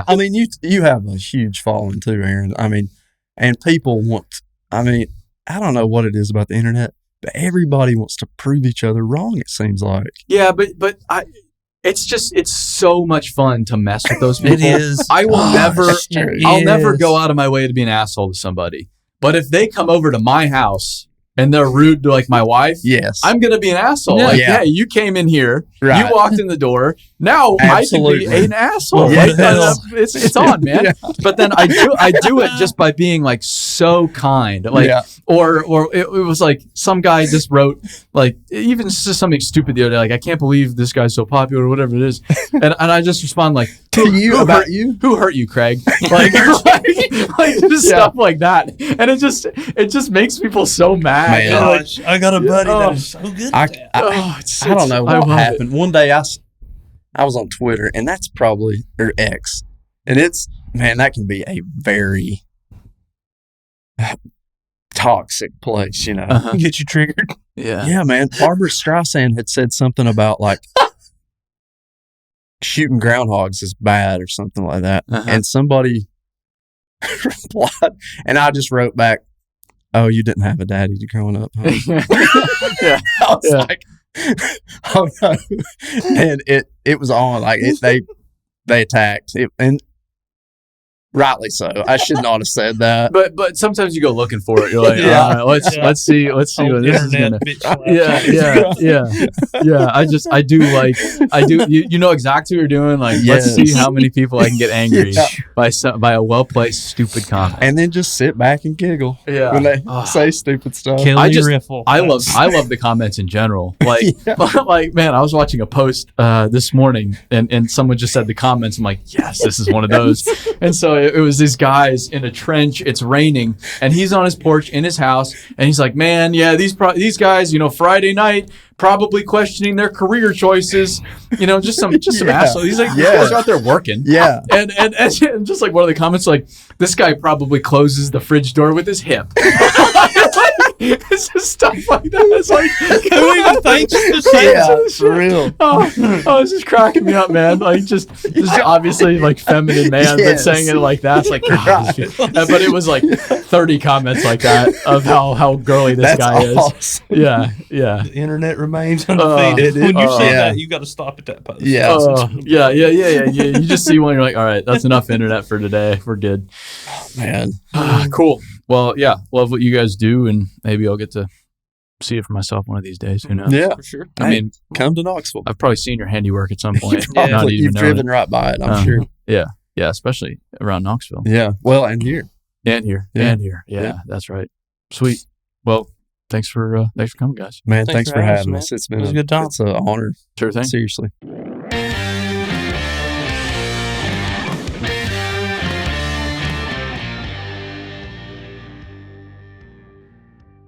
I mean, you have a huge following too, Aaron. I mean, and people want. I mean, I don't know what it is about the internet, but everybody wants to prove each other wrong. It seems like. Yeah, but it's so much fun to mess with those people. It is. I will I'll never go out of my way to be an asshole to somebody. But if they come over to my house and they're rude to like my wife, yes, I'm going to be an asshole. Yeah. Like, hey, you came in here, you walked in the door. Now Absolutely. I can be an asshole. Yeah. Like, it's on, man. Yeah. But then I do it just by being like so kind. Like, or it was like some guy just wrote like even just something stupid the other day. Like, I can't believe this guy's so popular or whatever it is. And I just respond like, who hurt you, Craig? Like just stuff like that. And it just makes people so mad. Man, gosh, I got a buddy that is so good at that. I don't know what happened. One day I was on Twitter, and that's probably, or X, and that can be a very toxic place, Get you triggered. Yeah, man. Barbara Streisand had said something about like shooting groundhogs is bad or something like that, and somebody replied, and I just wrote back, "Oh, you didn't have a daddy growing up, huh?" Yeah. I was like, "Oh no!" And it was on like they attacked it, and rightly so. I should not have said that. But sometimes you go looking for it. You're like, all right, let's see what this is gonna. Yeah. I do. You know exactly what you're doing. Like, let's see how many people I can get angry by a well placed stupid comment, and then just sit back and giggle when they say stupid stuff. I love the comments in general. Like, like man, I was watching a post this morning, and someone just said the comments. I'm like, yes, this is one of those. And so it was these guys in a trench. It's raining, and he's on his porch in his house, and he's like, "Man, yeah, these guys, Friday night, probably questioning their career choices, just some asshole." He's like, "These guys are out there working." Yeah, and just like one of the comments, like, "This guy probably closes the fridge door with his hip." It's just stuff like that. It's like, who even thinks to say that? For real. It's just cracking me up, man. Like, just obviously like feminine man, but saying it like that. It's like, but it was like 30 comments like that of how girly this guy is. Yeah. The internet remains undefeated. When you say that, you got to stop at that post. Yeah. You just see one, you're like, all right, that's enough internet for today. We're good. Man. Cool. Well, yeah, love what you guys do, and maybe I'll get to see it for myself one of these days. Who knows? Yeah, for sure. I mean, come to Knoxville. I've probably seen your handiwork at some point. You've driven right by it, I'm sure. Yeah, especially around Knoxville. Yeah, well, and here. Yeah, that's right. Sweet. Well, thanks for coming, guys. Man, thanks for having us. It was a good time. It's an honor. Sure thing. Seriously.